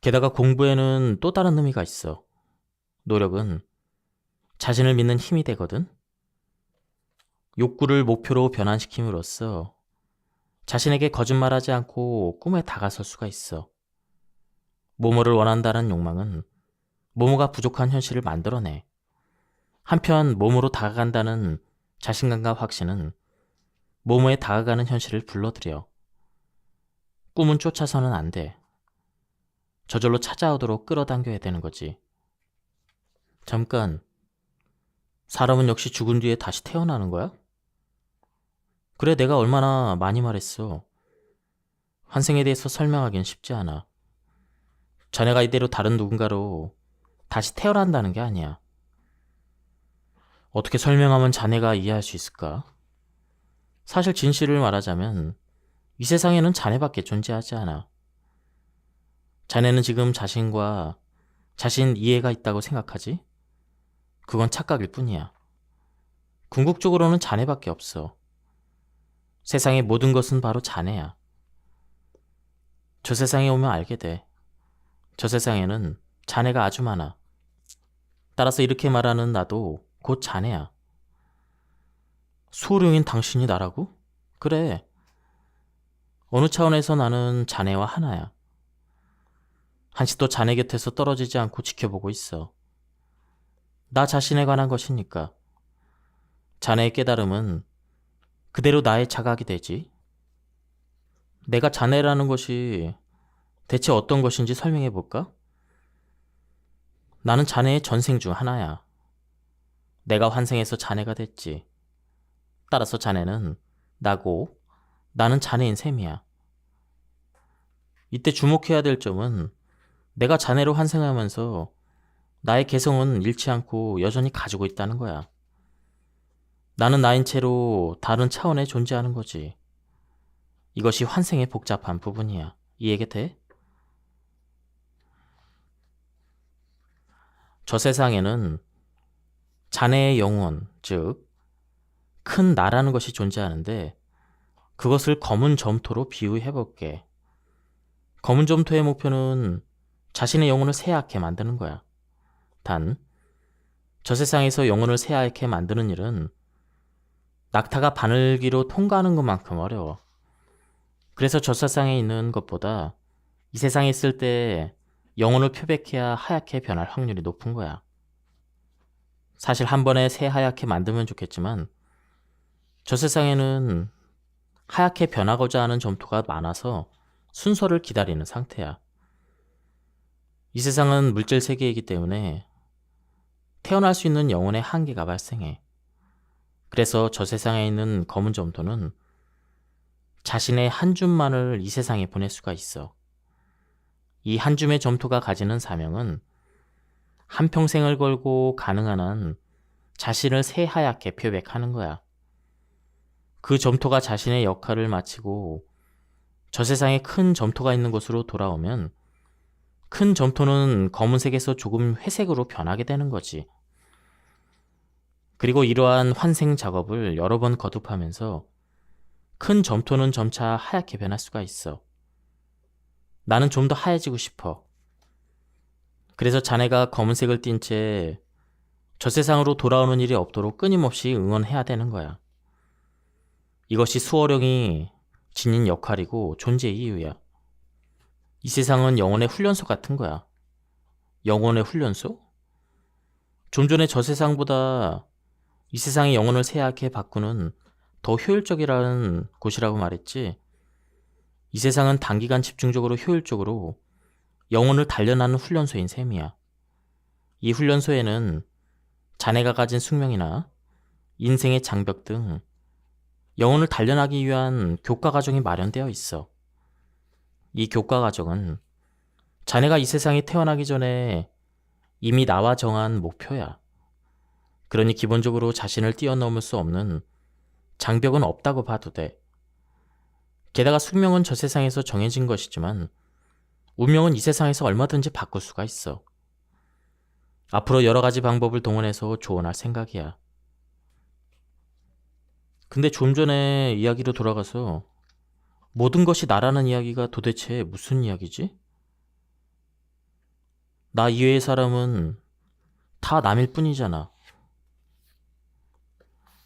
게다가 공부에는 또 다른 의미가 있어. 노력은 자신을 믿는 힘이 되거든. 욕구를 목표로 변환시킴으로써 자신에게 거짓말하지 않고 꿈에 다가설 수가 있어. 뭐뭐를 원한다는 욕망은 뭐뭐가 부족한 현실을 만들어내. 한편 뭐뭐로 다가간다는 자신감과 확신은 뭐뭐에 다가가는 현실을 불러들여. 꿈은 쫓아서는 안 돼. 저절로 찾아오도록 끌어당겨야 되는 거지. 잠깐, 사람은 역시 죽은 뒤에 다시 태어나는 거야? 그래, 내가 얼마나 많이 말했어. 환생에 대해서 설명하기는 쉽지 않아. 자네가 이대로 다른 누군가로 다시 태어난다는 게 아니야. 어떻게 설명하면 자네가 이해할 수 있을까? 사실 진실을 말하자면 이 세상에는 자네밖에 존재하지 않아. 자네는 지금 자신과 자신 이해가 있다고 생각하지? 그건 착각일 뿐이야. 궁극적으로는 자네밖에 없어. 세상의 모든 것은 바로 자네야. 저 세상에 오면 알게 돼. 저 세상에는 자네가 아주 많아. 따라서 이렇게 말하는 나도 곧 자네야. 수호령인 당신이 나라고? 그래. 어느 차원에서 나는 자네와 하나야. 한시도 자네 곁에서 떨어지지 않고 지켜보고 있어. 나 자신에 관한 것이니까. 자네의 깨달음은 그대로 나의 자각이 되지. 내가 자네라는 것이 대체 어떤 것인지 설명해 볼까? 나는 자네의 전생 중 하나야. 내가 환생해서 자네가 됐지. 따라서 자네는 나고 나는 자네인 셈이야. 이때 주목해야 될 점은 내가 자네로 환생하면서 나의 개성은 잃지 않고 여전히 가지고 있다는 거야. 나는 나인 채로 다른 차원에 존재하는 거지. 이것이 환생의 복잡한 부분이야. 이해가 돼? 저 세상에는 자네의 영혼, 즉 큰 나라는 것이 존재하는데 그것을 검은 점토로 비유해볼게. 검은 점토의 목표는 자신의 영혼을 새하얗게 만드는 거야. 단, 저 세상에서 영혼을 새하얗게 만드는 일은 낙타가 바늘기로 통과하는 것만큼 어려워. 그래서 저 세상에 있는 것보다 이 세상에 있을 때 영혼을 표백해야 하얗게 변할 확률이 높은 거야. 사실 한 번에 새하얗게 만들면 좋겠지만 저 세상에는 하얗게 변하고자 하는 점토가 많아서 순서를 기다리는 상태야. 이 세상은 물질 세계이기 때문에 태어날 수 있는 영혼의 한계가 발생해. 그래서 저 세상에 있는 검은 점토는 자신의 한 줌만을 이 세상에 보낼 수가 있어. 이 한 줌의 점토가 가지는 사명은 한평생을 걸고 가능한 한 자신을 새하얗게 표백하는 거야. 그 점토가 자신의 역할을 마치고 저 세상에 큰 점토가 있는 곳으로 돌아오면 큰 점토는 검은색에서 조금 회색으로 변하게 되는 거지. 그리고 이러한 환생 작업을 여러 번 거듭하면서 큰 점토는 점차 하얗게 변할 수가 있어. 나는 좀 더 하얘지고 싶어. 그래서 자네가 검은색을 띤 채 저 세상으로 돌아오는 일이 없도록 끊임없이 응원해야 되는 거야. 이것이 수호령이 지닌 역할이고 존재의 이유야. 이 세상은 영혼의 훈련소 같은 거야. 영혼의 훈련소? 좀 전에 저 세상보다 이 세상의 영혼을 새하얗게 바꾸는 더 효율적이라는 곳이라고 말했지. 이 세상은 단기간 집중적으로 효율적으로 영혼을 단련하는 훈련소인 셈이야. 이 훈련소에는 자네가 가진 숙명이나 인생의 장벽 등 영혼을 단련하기 위한 교과 과정이 마련되어 있어. 이 교과 과정은 자네가 이 세상에 태어나기 전에 이미 나와 정한 목표야. 그러니 기본적으로 자신을 뛰어넘을 수 없는 장벽은 없다고 봐도 돼. 게다가 숙명은 저 세상에서 정해진 것이지만 운명은 이 세상에서 얼마든지 바꿀 수가 있어. 앞으로 여러 가지 방법을 동원해서 조언할 생각이야. 근데 좀 전에 이야기로 돌아가서 모든 것이 나라는 이야기가 도대체 무슨 이야기지? 나 이외의 사람은 다 남일 뿐이잖아.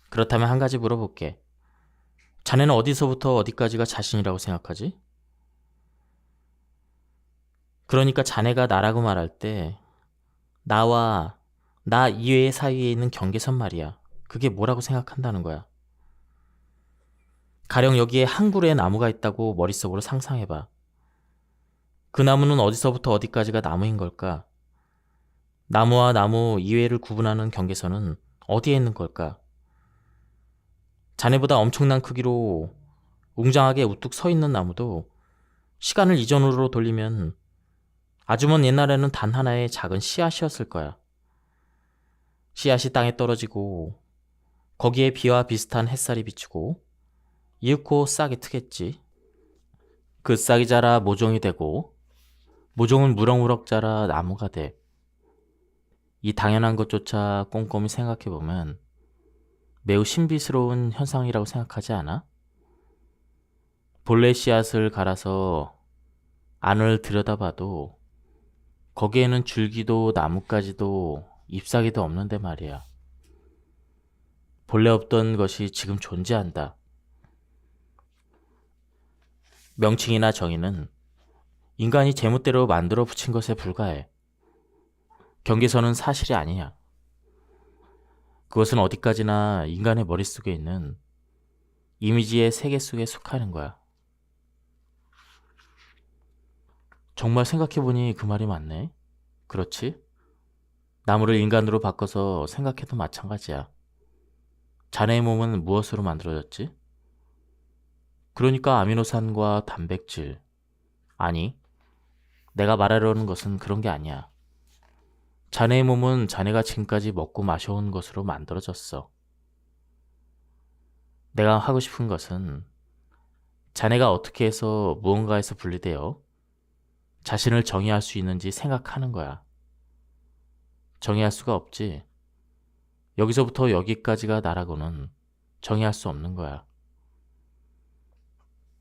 그렇다면 한 가지 물어볼게. 자네는 어디서부터 어디까지가 자신이라고 생각하지? 그러니까 자네가 나라고 말할 때 나와 나 이외의 사이에 있는 경계선 말이야. 그게 뭐라고 생각한다는 거야. 가령 여기에 한 그루의 나무가 있다고 머릿속으로 상상해봐. 그 나무는 어디서부터 어디까지가 나무인 걸까? 나무와 나무 이외를 구분하는 경계선은 어디에 있는 걸까? 자네보다 엄청난 크기로 웅장하게 우뚝 서 있는 나무도 시간을 이전으로 돌리면 아주 먼 옛날에는 단 하나의 작은 씨앗이었을 거야. 씨앗이 땅에 떨어지고 거기에 비와 비슷한 햇살이 비추고 이윽고 싹이 트겠지. 그 싹이 자라 모종이 되고 모종은 무럭무럭 자라 나무가 돼. 이 당연한 것조차 꼼꼼히 생각해보면 매우 신비스러운 현상이라고 생각하지 않아? 본래 씨앗을 갈아서 안을 들여다봐도 거기에는 줄기도 나뭇가지도 잎사귀도 없는데 말이야. 본래 없던 것이 지금 존재한다. 명칭이나 정의는 인간이 제멋대로 만들어 붙인 것에 불과해. 경계선은 사실이 아니야. 그것은 어디까지나 인간의 머릿속에 있는 이미지의 세계 속에 속하는 거야. 정말 생각해보니 그 말이 맞네. 그렇지? 나무를 인간으로 바꿔서 생각해도 마찬가지야. 자네의 몸은 무엇으로 만들어졌지? 그러니까 아미노산과 단백질. 아니, 내가 말하려는 것은 그런 게 아니야. 자네의 몸은 자네가 지금까지 먹고 마셔온 것으로 만들어졌어. 내가 하고 싶은 것은 자네가 어떻게 해서 무언가에서 분리되어 자신을 정의할 수 있는지 생각하는 거야. 정의할 수가 없지. 여기서부터 여기까지가 나라고는 정의할 수 없는 거야.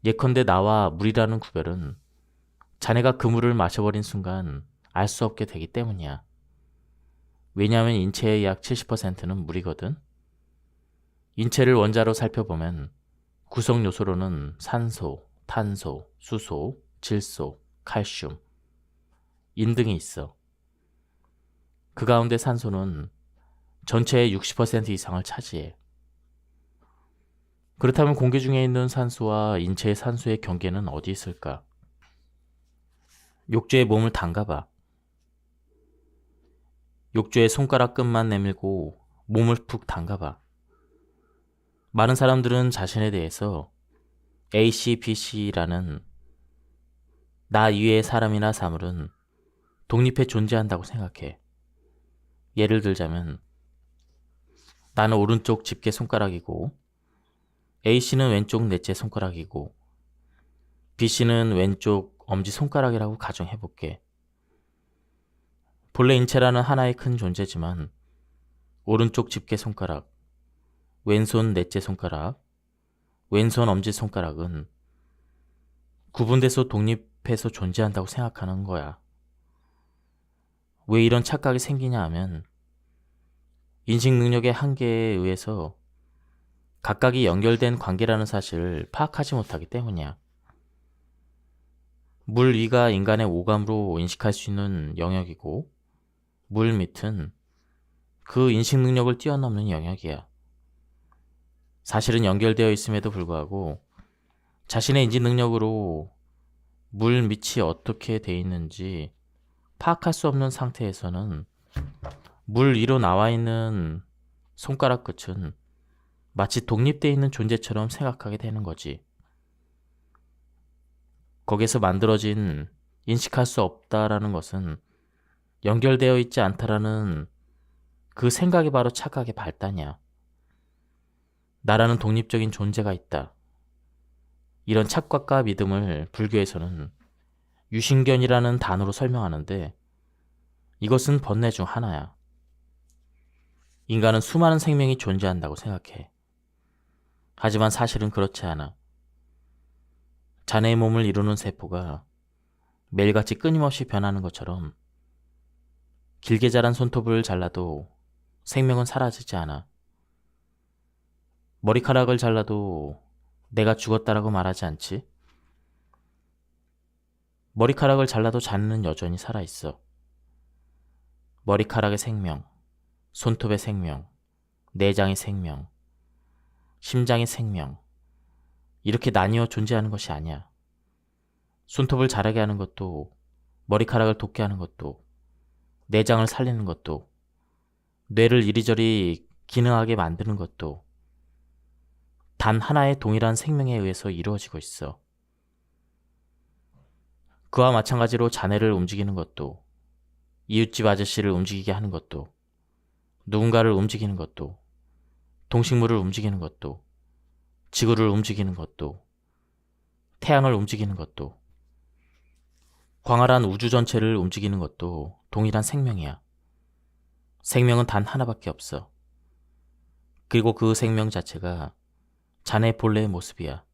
예컨대 나와 물이라는 구별은 자네가 그 물을 마셔버린 순간 알 수 없게 되기 때문이야. 왜냐하면 인체의 약 70%는 물이거든. 인체를 원자로 살펴보면 구성 요소로는 산소, 탄소, 수소, 질소, 칼슘, 인 등이 있어. 그 가운데 산소는 전체의 60% 이상을 차지해. 그렇다면 공기 중에 있는 산소와 인체의 산소의 경계는 어디 있을까? 욕조에 몸을 담가봐. 욕조에 손가락 끝만 내밀고 몸을 푹 담가봐. 많은 사람들은 자신에 대해서 AC, BC라는 나 이외의 사람이나 사물은 독립해 존재한다고 생각해. 예를 들자면 나는 오른쪽 집게 손가락이고 A씨는 왼쪽 넷째 손가락이고 B씨는 왼쪽 엄지손가락이라고 가정해볼게. 본래 인체라는 하나의 큰 존재지만 오른쪽 집게손가락, 왼손 넷째 손가락, 왼손 엄지손가락은 구분돼서 독립해서 존재한다고 생각하는 거야. 왜 이런 착각이 생기냐 하면 인식 능력의 한계에 의해서 각각이 연결된 관계라는 사실을 파악하지 못하기 때문이야. 물 위가 인간의 오감으로 인식할 수 있는 영역이고 물 밑은 그 인식 능력을 뛰어넘는 영역이야. 사실은 연결되어 있음에도 불구하고 자신의 인지 능력으로 물 밑이 어떻게 돼 있는지 파악할 수 없는 상태에서는 물 위로 나와 있는 손가락 끝은 마치 독립되어 있는 존재처럼 생각하게 되는 거지. 거기서 만들어진 인식할 수 없다라는 것은 연결되어 있지 않다라는 그 생각이 바로 착각의 발단이야. 나라는 독립적인 존재가 있다. 이런 착각과 믿음을 불교에서는 유신견이라는 단어로 설명하는데 이것은 번뇌 중 하나야. 인간은 수많은 생명이 존재한다고 생각해. 하지만 사실은 그렇지 않아. 자네의 몸을 이루는 세포가 매일같이 끊임없이 변하는 것처럼 길게 자란 손톱을 잘라도 생명은 사라지지 않아. 머리카락을 잘라도 내가 죽었다라고 말하지 않지? 머리카락을 잘라도 자네는 여전히 살아있어. 머리카락의 생명, 손톱의 생명, 내장의 생명, 심장의 생명, 이렇게 나뉘어 존재하는 것이 아니야. 손톱을 자라게 하는 것도, 머리카락을 돋게 하는 것도, 내장을 살리는 것도, 뇌를 이리저리 기능하게 만드는 것도 단 하나의 동일한 생명에 의해서 이루어지고 있어. 그와 마찬가지로 자네를 움직이는 것도, 이웃집 아저씨를 움직이게 하는 것도, 누군가를 움직이는 것도, 동식물을 움직이는 것도, 지구를 움직이는 것도, 태양을 움직이는 것도, 광활한 우주 전체를 움직이는 것도 동일한 생명이야. 생명은 단 하나밖에 없어. 그리고 그 생명 자체가 자네 본래의 모습이야.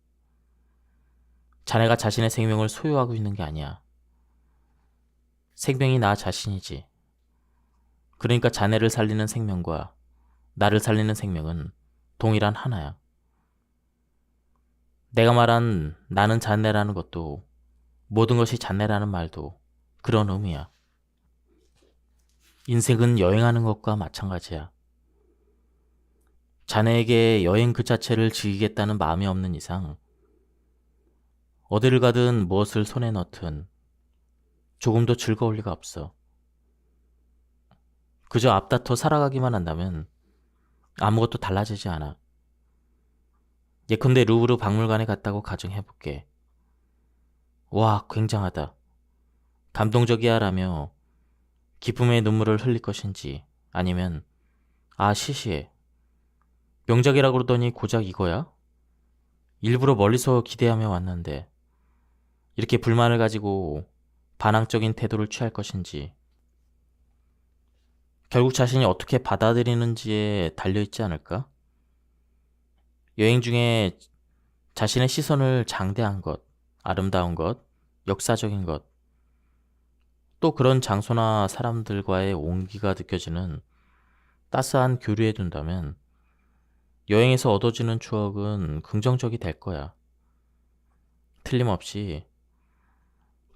자네가 자신의 생명을 소유하고 있는 게 아니야. 생명이 나 자신이지. 그러니까 자네를 살리는 생명과 나를 살리는 생명은 동일한 하나야. 내가 말한 나는 자네라는 것도, 모든 것이 자네라는 말도 그런 의미야. 인생은 여행하는 것과 마찬가지야. 자네에게 여행 그 자체를 즐기겠다는 마음이 없는 이상 어디를 가든 무엇을 손에 넣든 조금도 즐거울 리가 없어. 그저 앞다퉈 살아가기만 한다면 아무것도 달라지지 않아. 예컨대 루브르 박물관에 갔다고 가정해볼게. 와, 굉장하다. 감동적이야 라며 기쁨의 눈물을 흘릴 것인지, 아니면 아, 시시해. 명작이라고 그러더니 고작 이거야? 일부러 멀리서 기대하며 왔는데, 이렇게 불만을 가지고 반항적인 태도를 취할 것인지, 결국 자신이 어떻게 받아들이는지에 달려있지 않을까? 여행 중에 자신의 시선을 장대한 것, 아름다운 것, 역사적인 것, 또 그런 장소나 사람들과의 온기가 느껴지는 따스한 교류에 둔다면 여행에서 얻어지는 추억은 긍정적이 될 거야. 틀림없이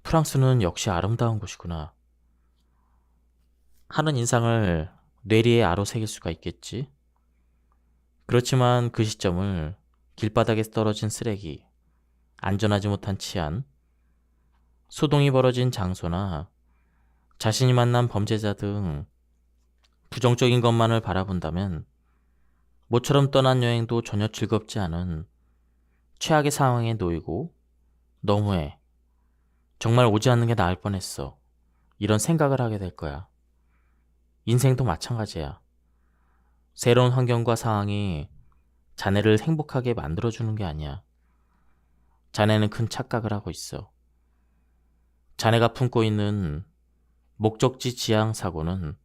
프랑스는 역시 아름다운 곳이구나 하는 인상을 뇌리에 아로새길 수가 있겠지. 그렇지만 그 시점을 길바닥에 떨어진 쓰레기, 안전하지 못한 치안, 소동이 벌어진 장소나 자신이 만난 범죄자 등 부정적인 것만을 바라본다면 모처럼 떠난 여행도 전혀 즐겁지 않은 최악의 상황에 놓이고 너무해, 정말 오지 않는 게 나을 뻔했어, 이런 생각을 하게 될 거야. 인생도 마찬가지야. 새로운 환경과 상황이 자네를 행복하게 만들어주는 게 아니야. 자네는 큰 착각을 하고 있어. 자네가 품고 있는 목적지 지향 사고는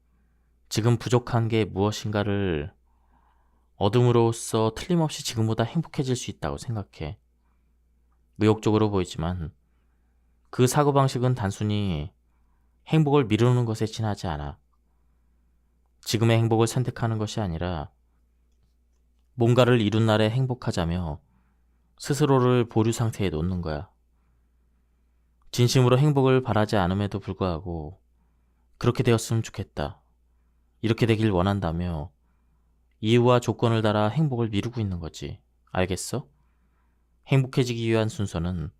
지금 부족한 게 무엇인가를 얻음으로써 틀림없이 지금보다 행복해질 수 있다고 생각해. 의욕적으로 보이지만 그 사고방식은 단순히 행복을 미루는 것에 지나지 않아. 지금의 행복을 선택하는 것이 아니라 뭔가를 이룬 날에 행복하자며 스스로를 보류 상태에 놓는 거야. 진심으로 행복을 바라지 않음에도 불구하고 그렇게 되었으면 좋겠다, 이렇게 되길 원한다며 이유와 조건을 달아 행복을 미루고 있는 거지. 알겠어? 행복해지기 위한 순서는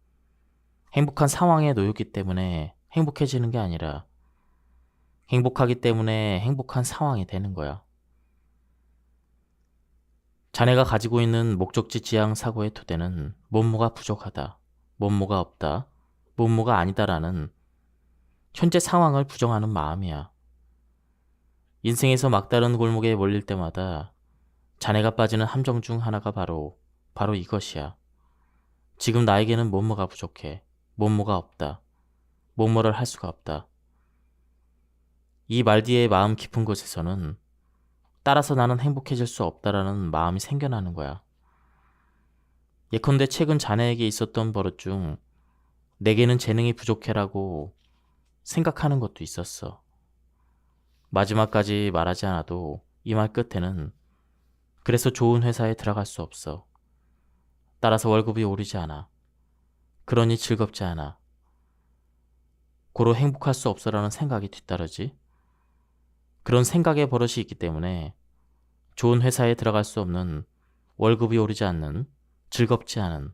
행복한 상황에 놓였기 때문에 행복해지는 게 아니라 행복하기 때문에 행복한 상황이 되는 거야. 자네가 가지고 있는 목적지 지향 사고의 토대는 뭐뭐가 부족하다, 뭐뭐가 없다, 뭐뭐가 아니다라는 현재 상황을 부정하는 마음이야. 인생에서 막다른 골목에 몰릴 때마다 자네가 빠지는 함정 중 하나가 바로 이것이야. 지금 나에게는 뭐뭐가 부족해, 뭐뭐가 없다, 뭐뭐를 할 수가 없다. 이 말 뒤에 마음 깊은 곳에서는 따라서 나는 행복해질 수 없다라는 마음이 생겨나는 거야. 예컨대 최근 자네에게 있었던 버릇 중 내게는 재능이 부족해라고 생각하는 것도 있었어. 마지막까지 말하지 않아도 이 말 끝에는 그래서 좋은 회사에 들어갈 수 없어. 따라서 월급이 오르지 않아. 그러니 즐겁지 않아. 고로 행복할 수 없어라는 생각이 뒤따르지. 그런 생각의 버릇이 있기 때문에 좋은 회사에 들어갈 수 없는, 월급이 오르지 않는, 즐겁지 않은,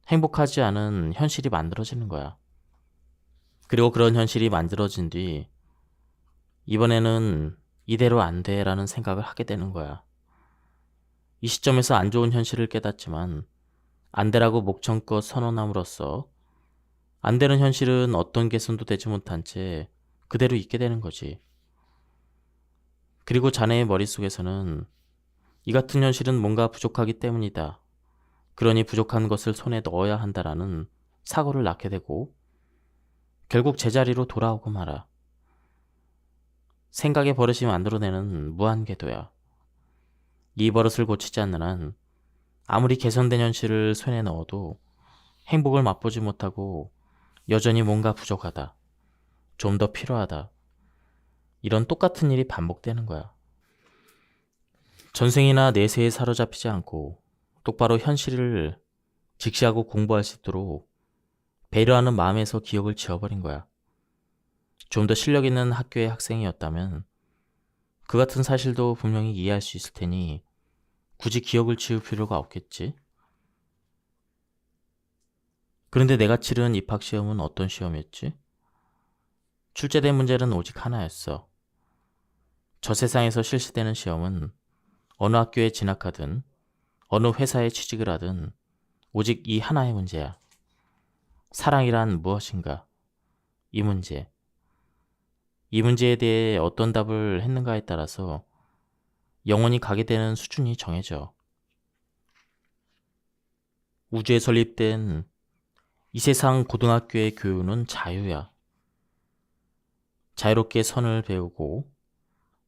행복하지 않은 현실이 만들어지는 거야. 그리고 그런 현실이 만들어진 뒤 이번에는 이대로 안 돼라는 생각을 하게 되는 거야. 이 시점에서 안 좋은 현실을 깨닫지만 안 되라고 목청껏 선언함으로써 안 되는 현실은 어떤 개선도 되지 못한 채 그대로 있게 되는 거지. 그리고 자네의 머릿속에서는 이 같은 현실은 뭔가 부족하기 때문이다. 그러니 부족한 것을 손에 넣어야 한다라는 사고를 낳게 되고 결국 제자리로 돌아오고 말아. 생각의 버릇이 만들어내는 무한궤도야. 이 버릇을 고치지 않는 한 아무리 개선된 현실을 손에 넣어도 행복을 맛보지 못하고 여전히 뭔가 부족하다. 좀 더 필요하다. 이런 똑같은 일이 반복되는 거야. 전생이나 내세에 사로잡히지 않고 똑바로 현실을 직시하고 공부할 수 있도록 배려하는 마음에서 기억을 지워버린 거야. 좀 더 실력 있는 학교의 학생이었다면 그 같은 사실도 분명히 이해할 수 있을 테니 굳이 기억을 지울 필요가 없겠지. 그런데 내가 치른 입학시험은 어떤 시험이었지? 출제된 문제는 오직 하나였어. 저 세상에서 실시되는 시험은 어느 학교에 진학하든 어느 회사에 취직을 하든 오직 이 하나의 문제야. 사랑이란 무엇인가? 이 문제. 이 문제에 대해 어떤 답을 했는가에 따라서 영원히 가게 되는 수준이 정해져. 우주에 설립된 이 세상 고등학교의 교육은 자유야. 자유롭게 선을 배우고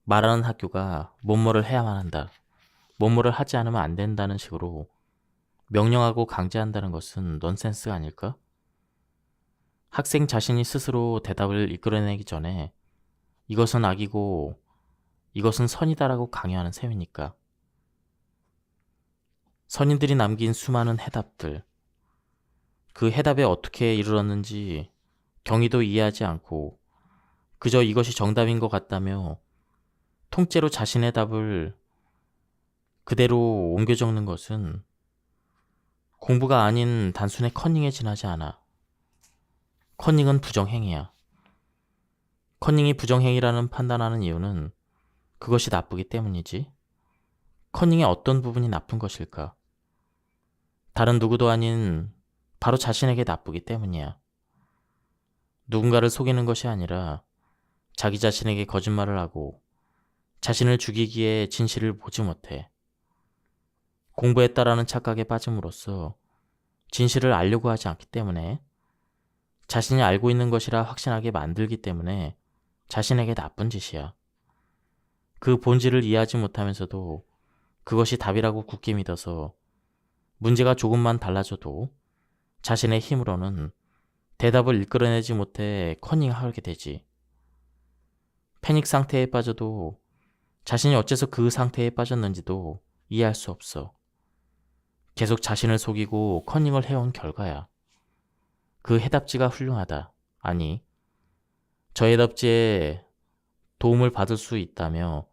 말하는 학교가 뭐뭐를 해야만 한다. 뭐뭐를 하지 않으면 안 된다는 식으로 명령하고 강제한다는 것은 넌센스가 아닐까? 학생 자신이 스스로 대답을 이끌어내기 전에 이것은 악이고 이것은 선이다라고 강요하는 셈이니까. 선인들이 남긴 수많은 해답들, 그 해답에 어떻게 이르렀는지 경위도 이해하지 않고 그저 이것이 정답인 것 같다며 통째로 자신의 답을 그대로 옮겨 적는 것은 공부가 아닌 단순의 커닝에 지나지 않아. 커닝은 부정행위야. 커닝이 부정행위라는 판단하는 이유는 그것이 나쁘기 때문이지. 커닝의 어떤 부분이 나쁜 것일까? 다른 누구도 아닌 바로 자신에게 나쁘기 때문이야. 누군가를 속이는 것이 아니라 자기 자신에게 거짓말을 하고 자신을 죽이기에 진실을 보지 못해. 공부했다라는 착각에 빠짐으로써 진실을 알려고 하지 않기 때문에, 자신이 알고 있는 것이라 확신하게 만들기 때문에 자신에게 나쁜 짓이야. 그 본질을 이해하지 못하면서도 그것이 답이라고 굳게 믿어서 문제가 조금만 달라져도 자신의 힘으로는 대답을 이끌어내지 못해 커닝하게 되지. 패닉 상태에 빠져도 자신이 어째서 그 상태에 빠졌는지도 이해할 수 없어. 계속 자신을 속이고 커닝을 해온 결과야. 그 해답지가 훌륭하다. 아니, 저 해답지에 도움을 받을 수 있다며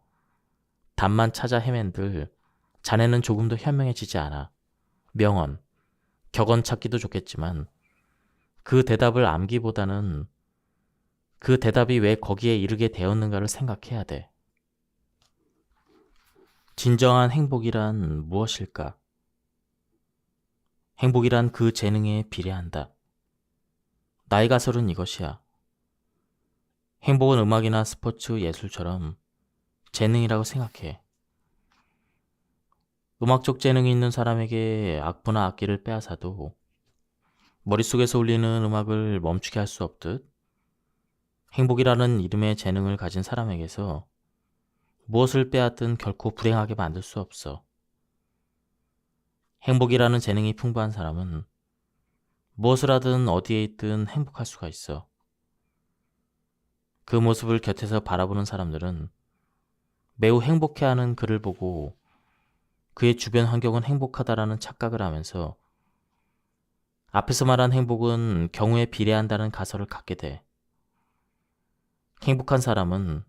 답만 찾아 헤맨들 자네는 조금도 현명해지지 않아. 명언, 격언 찾기도 좋겠지만 그 대답을 암기보다는 그 대답이 왜 거기에 이르게 되었는가를 생각해야 돼. 진정한 행복이란 무엇일까? 행복이란 그 재능에 비례한다. 나의 가설은 이것이야. 행복은 음악이나 스포츠, 예술처럼 재능이라고 생각해. 음악적 재능이 있는 사람에게 악보나 악기를 빼앗아도 머릿속에서 울리는 음악을 멈추게 할 수 없듯, 행복이라는 이름의 재능을 가진 사람에게서 무엇을 빼앗든 결코 불행하게 만들 수 없어. 행복이라는 재능이 풍부한 사람은 무엇을 하든 어디에 있든 행복할 수가 있어. 그 모습을 곁에서 바라보는 사람들은 매우 행복해하는 그를 보고 그의 주변 환경은 행복하다라는 착각을 하면서 앞에서 말한 행복은 경우에 비례한다는 가설을 갖게 돼. 행복한 사람은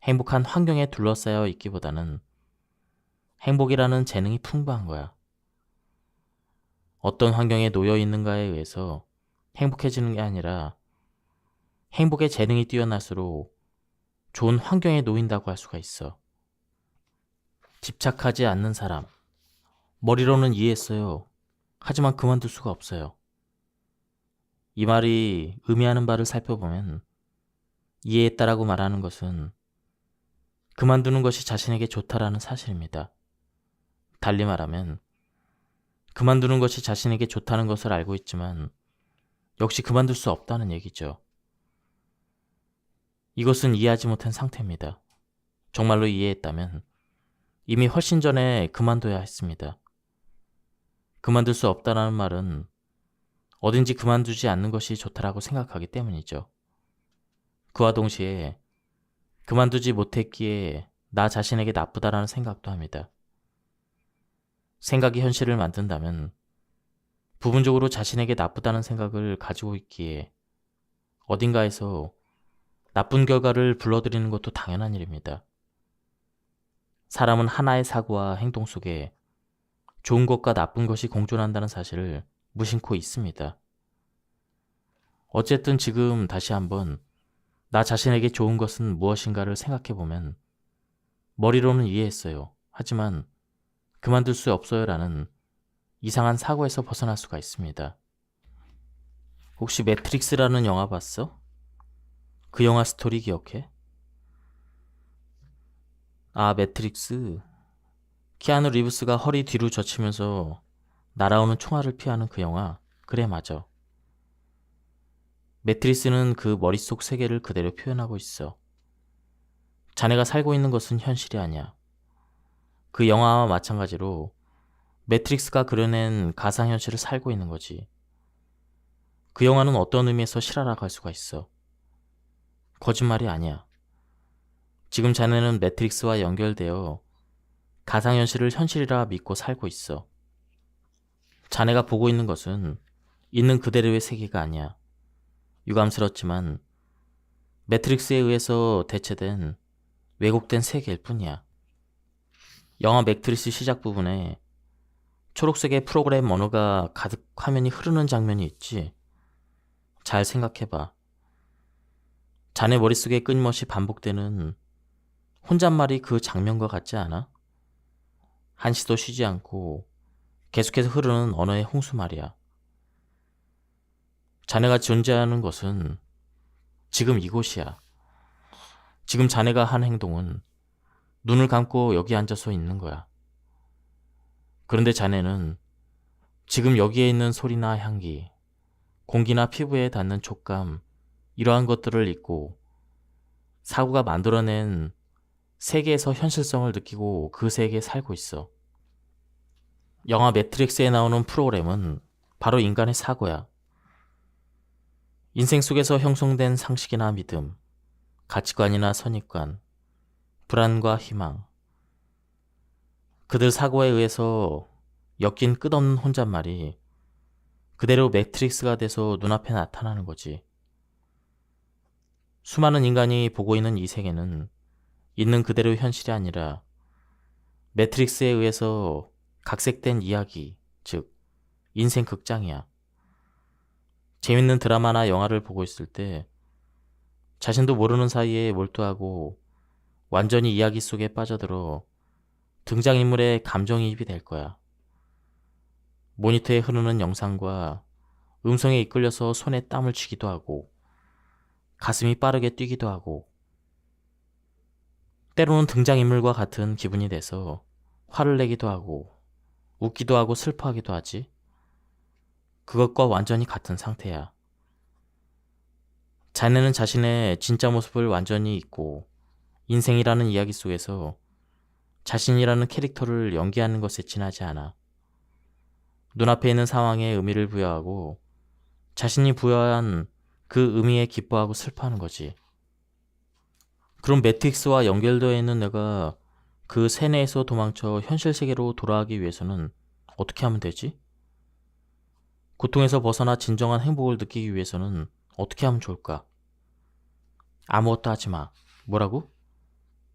행복한 환경에 둘러싸여 있기보다는 행복이라는 재능이 풍부한 거야. 어떤 환경에 놓여 있는가에 의해서 행복해지는 게 아니라 행복의 재능이 뛰어날수록 좋은 환경에 놓인다고 할 수가 있어. 집착하지 않는 사람. 머리로는 이해했어요. 하지만 그만둘 수가 없어요. 이 말이 의미하는 바를 살펴보면 이해했다라고 말하는 것은 그만두는 것이 자신에게 좋다라는 사실입니다. 달리 말하면 그만두는 것이 자신에게 좋다는 것을 알고 있지만 역시 그만둘 수 없다는 얘기죠. 이것은 이해하지 못한 상태입니다. 정말로 이해했다면 이미 훨씬 전에 그만둬야 했습니다. 그만둘 수 없다라는 말은 어딘지 그만두지 않는 것이 좋다라고 생각하기 때문이죠. 그와 동시에 그만두지 못했기에 나 자신에게 나쁘다라는 생각도 합니다. 생각이 현실을 만든다면 부분적으로 자신에게 나쁘다는 생각을 가지고 있기에 어딘가에서 나쁜 결과를 불러들이는 것도 당연한 일입니다. 사람은 하나의 사고와 행동 속에 좋은 것과 나쁜 것이 공존한다는 사실을 무심코 있습니다. 어쨌든 지금 다시 한번 나 자신에게 좋은 것은 무엇인가를 생각해보면 머리로는 이해했어요. 하지만 그만둘 수 없어요 라는 이상한 사고에서 벗어날 수가 있습니다. 혹시 매트릭스라는 영화 봤어? 그 영화 스토리 기억해? 아, 매트릭스. 키아누 리브스가 허리 뒤로 젖히면서 날아오는 총알을 피하는 그 영화. 그래, 맞아. 매트릭스는 그 머릿속 세계를 그대로 표현하고 있어. 자네가 살고 있는 것은 현실이 아니야. 그 영화와 마찬가지로 매트릭스가 그려낸 가상현실을 살고 있는 거지. 그 영화는 어떤 의미에서 실화라고 할 수가 있어. 거짓말이 아니야. 지금 자네는 매트릭스와 연결되어 가상현실을 현실이라 믿고 살고 있어. 자네가 보고 있는 것은 있는 그대로의 세계가 아니야. 유감스럽지만 매트릭스에 의해서 대체된 왜곡된 세계일 뿐이야. 영화 매트릭스 시작 부분에 초록색의 프로그램 언어가 가득 화면이 흐르는 장면이 있지. 잘 생각해봐. 자네 머릿속에 끊임없이 반복되는 혼잣말이 그 장면과 같지 않아? 한시도 쉬지 않고 계속해서 흐르는 언어의 홍수 말이야. 자네가 존재하는 것은 지금 이곳이야. 지금 자네가 한 행동은 눈을 감고 여기 앉아서 있는 거야. 그런데 자네는 지금 여기에 있는 소리나 향기, 공기나 피부에 닿는 촉감, 이러한 것들을 잊고 사고가 만들어낸 세계에서 현실성을 느끼고 그 세계에 살고 있어. 영화 매트릭스에 나오는 프로그램은 바로 인간의 사고야. 인생 속에서 형성된 상식이나 믿음, 가치관이나 선입관, 불안과 희망. 그들 사고에 의해서 엮인 끝없는 혼잣말이 그대로 매트릭스가 돼서 눈앞에 나타나는 거지. 수많은 인간이 보고 있는 이 세계는 있는 그대로 현실이 아니라 매트릭스에 의해서 각색된 이야기, 즉 인생 극장이야. 재밌는 드라마나 영화를 보고 있을 때 자신도 모르는 사이에 몰두하고 완전히 이야기 속에 빠져들어 등장인물의 감정이입이 될 거야. 모니터에 흐르는 영상과 음성에 이끌려서 손에 땀을 쥐기도 하고 가슴이 빠르게 뛰기도 하고 때로는 등장인물과 같은 기분이 돼서 화를 내기도 하고 웃기도 하고 슬퍼하기도 하지. 그것과 완전히 같은 상태야. 자네는 자신의 진짜 모습을 완전히 잊고 인생이라는 이야기 속에서 자신이라는 캐릭터를 연기하는 것에 지나지 않아. 눈앞에 있는 상황에 의미를 부여하고 자신이 부여한 그 의미에 기뻐하고 슬퍼하는 거지. 그럼 매트릭스와 연결되어 있는 내가 그 세뇌에서 도망쳐 현실 세계로 돌아가기 위해서는 어떻게 하면 되지? 고통에서 벗어나 진정한 행복을 느끼기 위해서는 어떻게 하면 좋을까? 아무것도 하지 마. 뭐라고?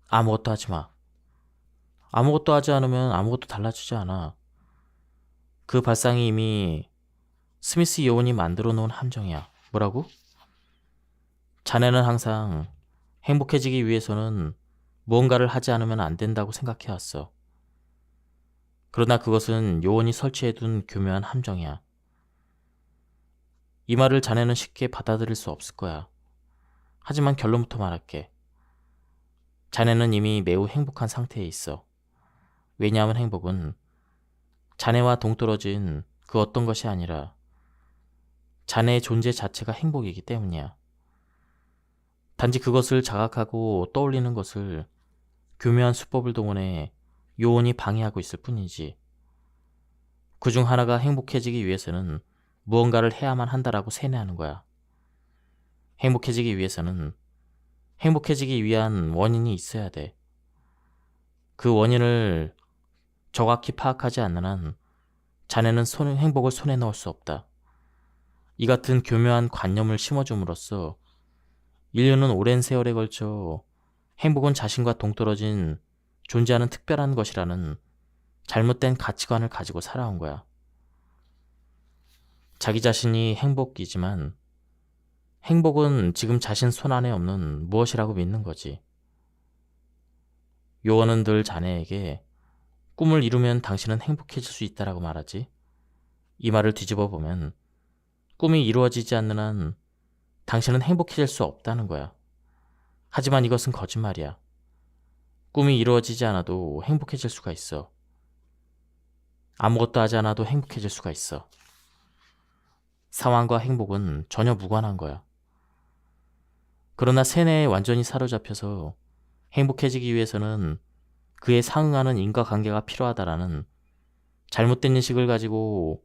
아무것도 하지 마. 아무것도 하지 않으면 아무것도 달라지지 않아. 그 발상이 이미 스미스 요원이 만들어 놓은 함정이야. 뭐라고? 자네는 항상 행복해지기 위해서는 무언가를 하지 않으면 안 된다고 생각해왔어. 그러나 그것은 요원이 설치해둔 교묘한 함정이야. 이 말을 자네는 쉽게 받아들일 수 없을 거야. 하지만 결론부터 말할게. 자네는 이미 매우 행복한 상태에 있어. 왜냐하면 행복은 자네와 동떨어진 그 어떤 것이 아니라 자네의 존재 자체가 행복이기 때문이야. 단지 그것을 자각하고 떠올리는 것을 교묘한 수법을 동원해 요원이 방해하고 있을 뿐이지. 그중 하나가 행복해지기 위해서는 무언가를 해야만 한다라고 세뇌하는 거야. 행복해지기 위해서는 행복해지기 위한 원인이 있어야 돼. 그 원인을 정확히 파악하지 않는 한 자네는 행복을 손에 넣을 수 없다. 이 같은 교묘한 관념을 심어줌으로써 인류는 오랜 세월에 걸쳐 행복은 자신과 동떨어진 존재하는 특별한 것이라는 잘못된 가치관을 가지고 살아온 거야. 자기 자신이 행복이지만 행복은 지금 자신 손 안에 없는 무엇이라고 믿는 거지. 요원은 늘 자네에게 꿈을 이루면 당신은 행복해질 수 있다라고 말하지. 이 말을 뒤집어 보면 꿈이 이루어지지 않는 한 당신은 행복해질 수 없다는 거야. 하지만 이것은 거짓말이야. 꿈이 이루어지지 않아도 행복해질 수가 있어. 아무것도 하지 않아도 행복해질 수가 있어. 상황과 행복은 전혀 무관한 거야. 그러나 세뇌에 완전히 사로잡혀서 행복해지기 위해서는 그에 상응하는 인과관계가 필요하다라는 잘못된 인식을 가지고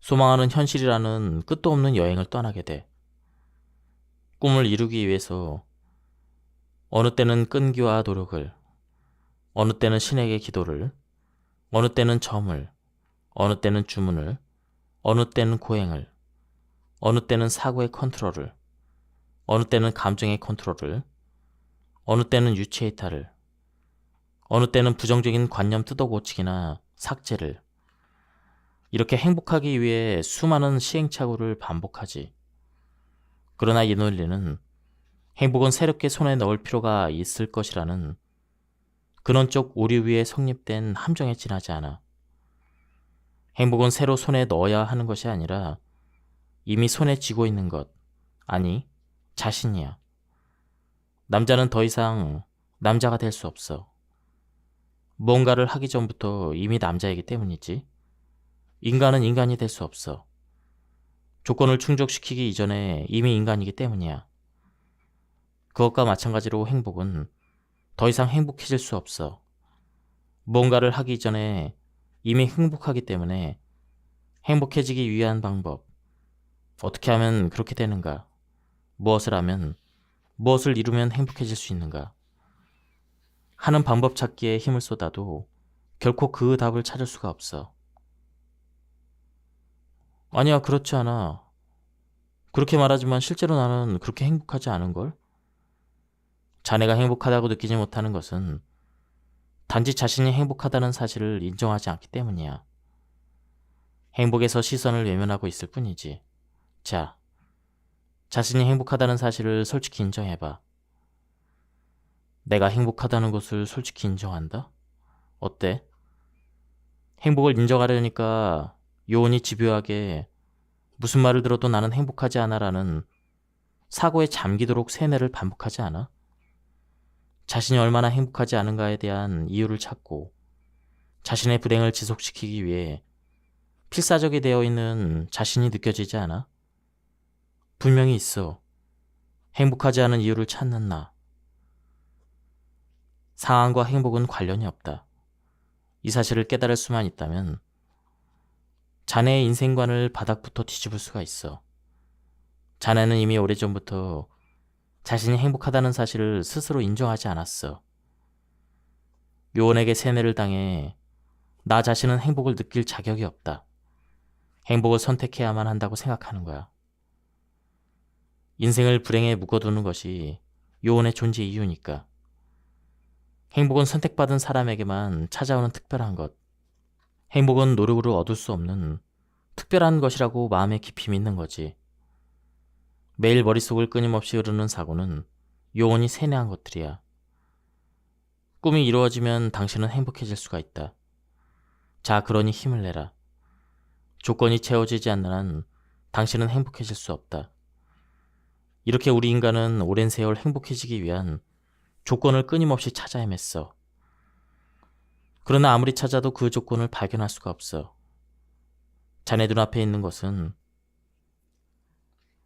소망하는 현실이라는 끝도 없는 여행을 떠나게 돼. 꿈을 이루기 위해서 어느 때는 끈기와 노력을, 어느 때는 신에게 기도를, 어느 때는 점을, 어느 때는 주문을, 어느 때는 고행을, 어느 때는 사고의 컨트롤을, 어느 때는 감정의 컨트롤을, 어느 때는 유체 이탈을, 어느 때는 부정적인 관념 뜯어고치기나 삭제를, 이렇게 행복하기 위해 수많은 시행착오를 반복하지. 그러나 이 논리는 행복은 새롭게 손에 넣을 필요가 있을 것이라는 근원적 오류 위에 성립된 함정에 지나지 않아. 행복은 새로 손에 넣어야 하는 것이 아니라 이미 손에 쥐고 있는 것, 아니, 자신이야. 남자는 더 이상 남자가 될 수 없어. 무언가를 하기 전부터 이미 남자이기 때문이지. 인간은 인간이 될 수 없어. 조건을 충족시키기 이전에 이미 인간이기 때문이야. 그것과 마찬가지로 행복은 더 이상 행복해질 수 없어. 무언가를 하기 전에 이미 행복하기 때문에 행복해지기 위한 방법. 어떻게 하면 그렇게 되는가? 무엇을 하면, 무엇을 이루면 행복해질 수 있는가? 하는 방법 찾기에 힘을 쏟아도 결코 그 답을 찾을 수가 없어. 아니야, 그렇지 않아. 그렇게 말하지만 실제로 나는 그렇게 행복하지 않은걸? 자네가 행복하다고 느끼지 못하는 것은 단지 자신이 행복하다는 사실을 인정하지 않기 때문이야. 행복에서 시선을 외면하고 있을 뿐이지. 자, 자신이 행복하다는 사실을 솔직히 인정해봐. 내가 행복하다는 것을 솔직히 인정한다? 어때? 행복을 인정하려니까 요원이 집요하게 무슨 말을 들어도 나는 행복하지 않아라는 사고에 잠기도록 세뇌를 반복하지 않아? 자신이 얼마나 행복하지 않은가에 대한 이유를 찾고 자신의 불행을 지속시키기 위해 필사적이 되어 있는 자신이 느껴지지 않아? 분명히 있어. 행복하지 않은 이유를 찾는 나. 상황과 행복은 관련이 없다. 이 사실을 깨달을 수만 있다면 자네의 인생관을 바닥부터 뒤집을 수가 있어. 자네는 이미 오래전부터 자신이 행복하다는 사실을 스스로 인정하지 않았어. 요원에게 세뇌를 당해 나 자신은 행복을 느낄 자격이 없다. 행복을 선택해야만 한다고 생각하는 거야. 인생을 불행에 묶어두는 것이 요원의 존재 이유니까. 행복은 선택받은 사람에게만 찾아오는 특별한 것. 행복은 노력으로 얻을 수 없는 특별한 것이라고 마음에 깊이 믿는 거지. 매일 머릿속을 끊임없이 흐르는 사고는 요원이 세뇌한 것들이야. 꿈이 이루어지면 당신은 행복해질 수가 있다. 자, 그러니 힘을 내라. 조건이 채워지지 않는 한 당신은 행복해질 수 없다. 이렇게 우리 인간은 오랜 세월 행복해지기 위한 조건을 끊임없이 찾아 헤맸어. 그러나 아무리 찾아도 그 조건을 발견할 수가 없어. 자네 눈앞에 있는 것은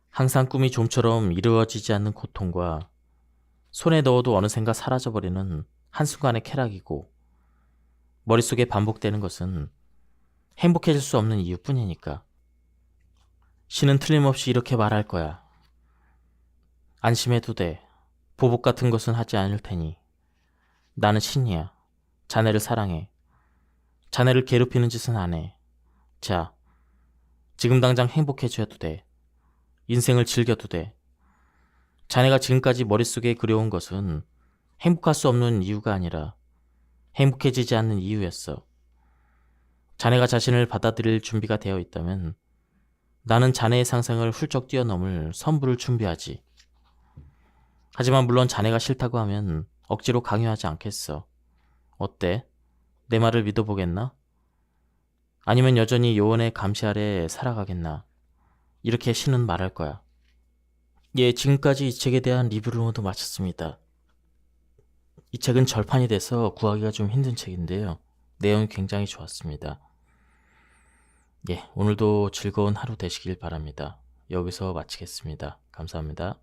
항상 꿈이 좀처럼 이루어지지 않는 고통과 손에 넣어도 어느샌가 사라져버리는 한순간의 쾌락이고, 머릿속에 반복되는 것은 행복해질 수 없는 이유뿐이니까. 신은 틀림없이 이렇게 말할 거야. 안심해도 돼. 보복 같은 것은 하지 않을 테니. 나는 신이야. 자네를 사랑해. 자네를 괴롭히는 짓은 안 해. 자, 지금 당장 행복해져도 돼. 인생을 즐겨도 돼. 자네가 지금까지 머릿속에 그려온 것은 행복할 수 없는 이유가 아니라 행복해지지 않는 이유였어. 자네가 자신을 받아들일 준비가 되어 있다면 나는 자네의 상상을 훌쩍 뛰어넘을 선물을 준비하지. 하지만 물론 자네가 싫다고 하면 억지로 강요하지 않겠어. 어때? 내 말을 믿어보겠나? 아니면 여전히 요원의 감시 아래 살아가겠나? 이렇게 신은 말할 거야. 예, 지금까지 이 책에 대한 리뷰를 모두 마쳤습니다. 이 책은 절판이 돼서 구하기가 좀 힘든 책인데요. 내용이 굉장히 좋았습니다. 예, 오늘도 즐거운 하루 되시길 바랍니다. 여기서 마치겠습니다. 감사합니다.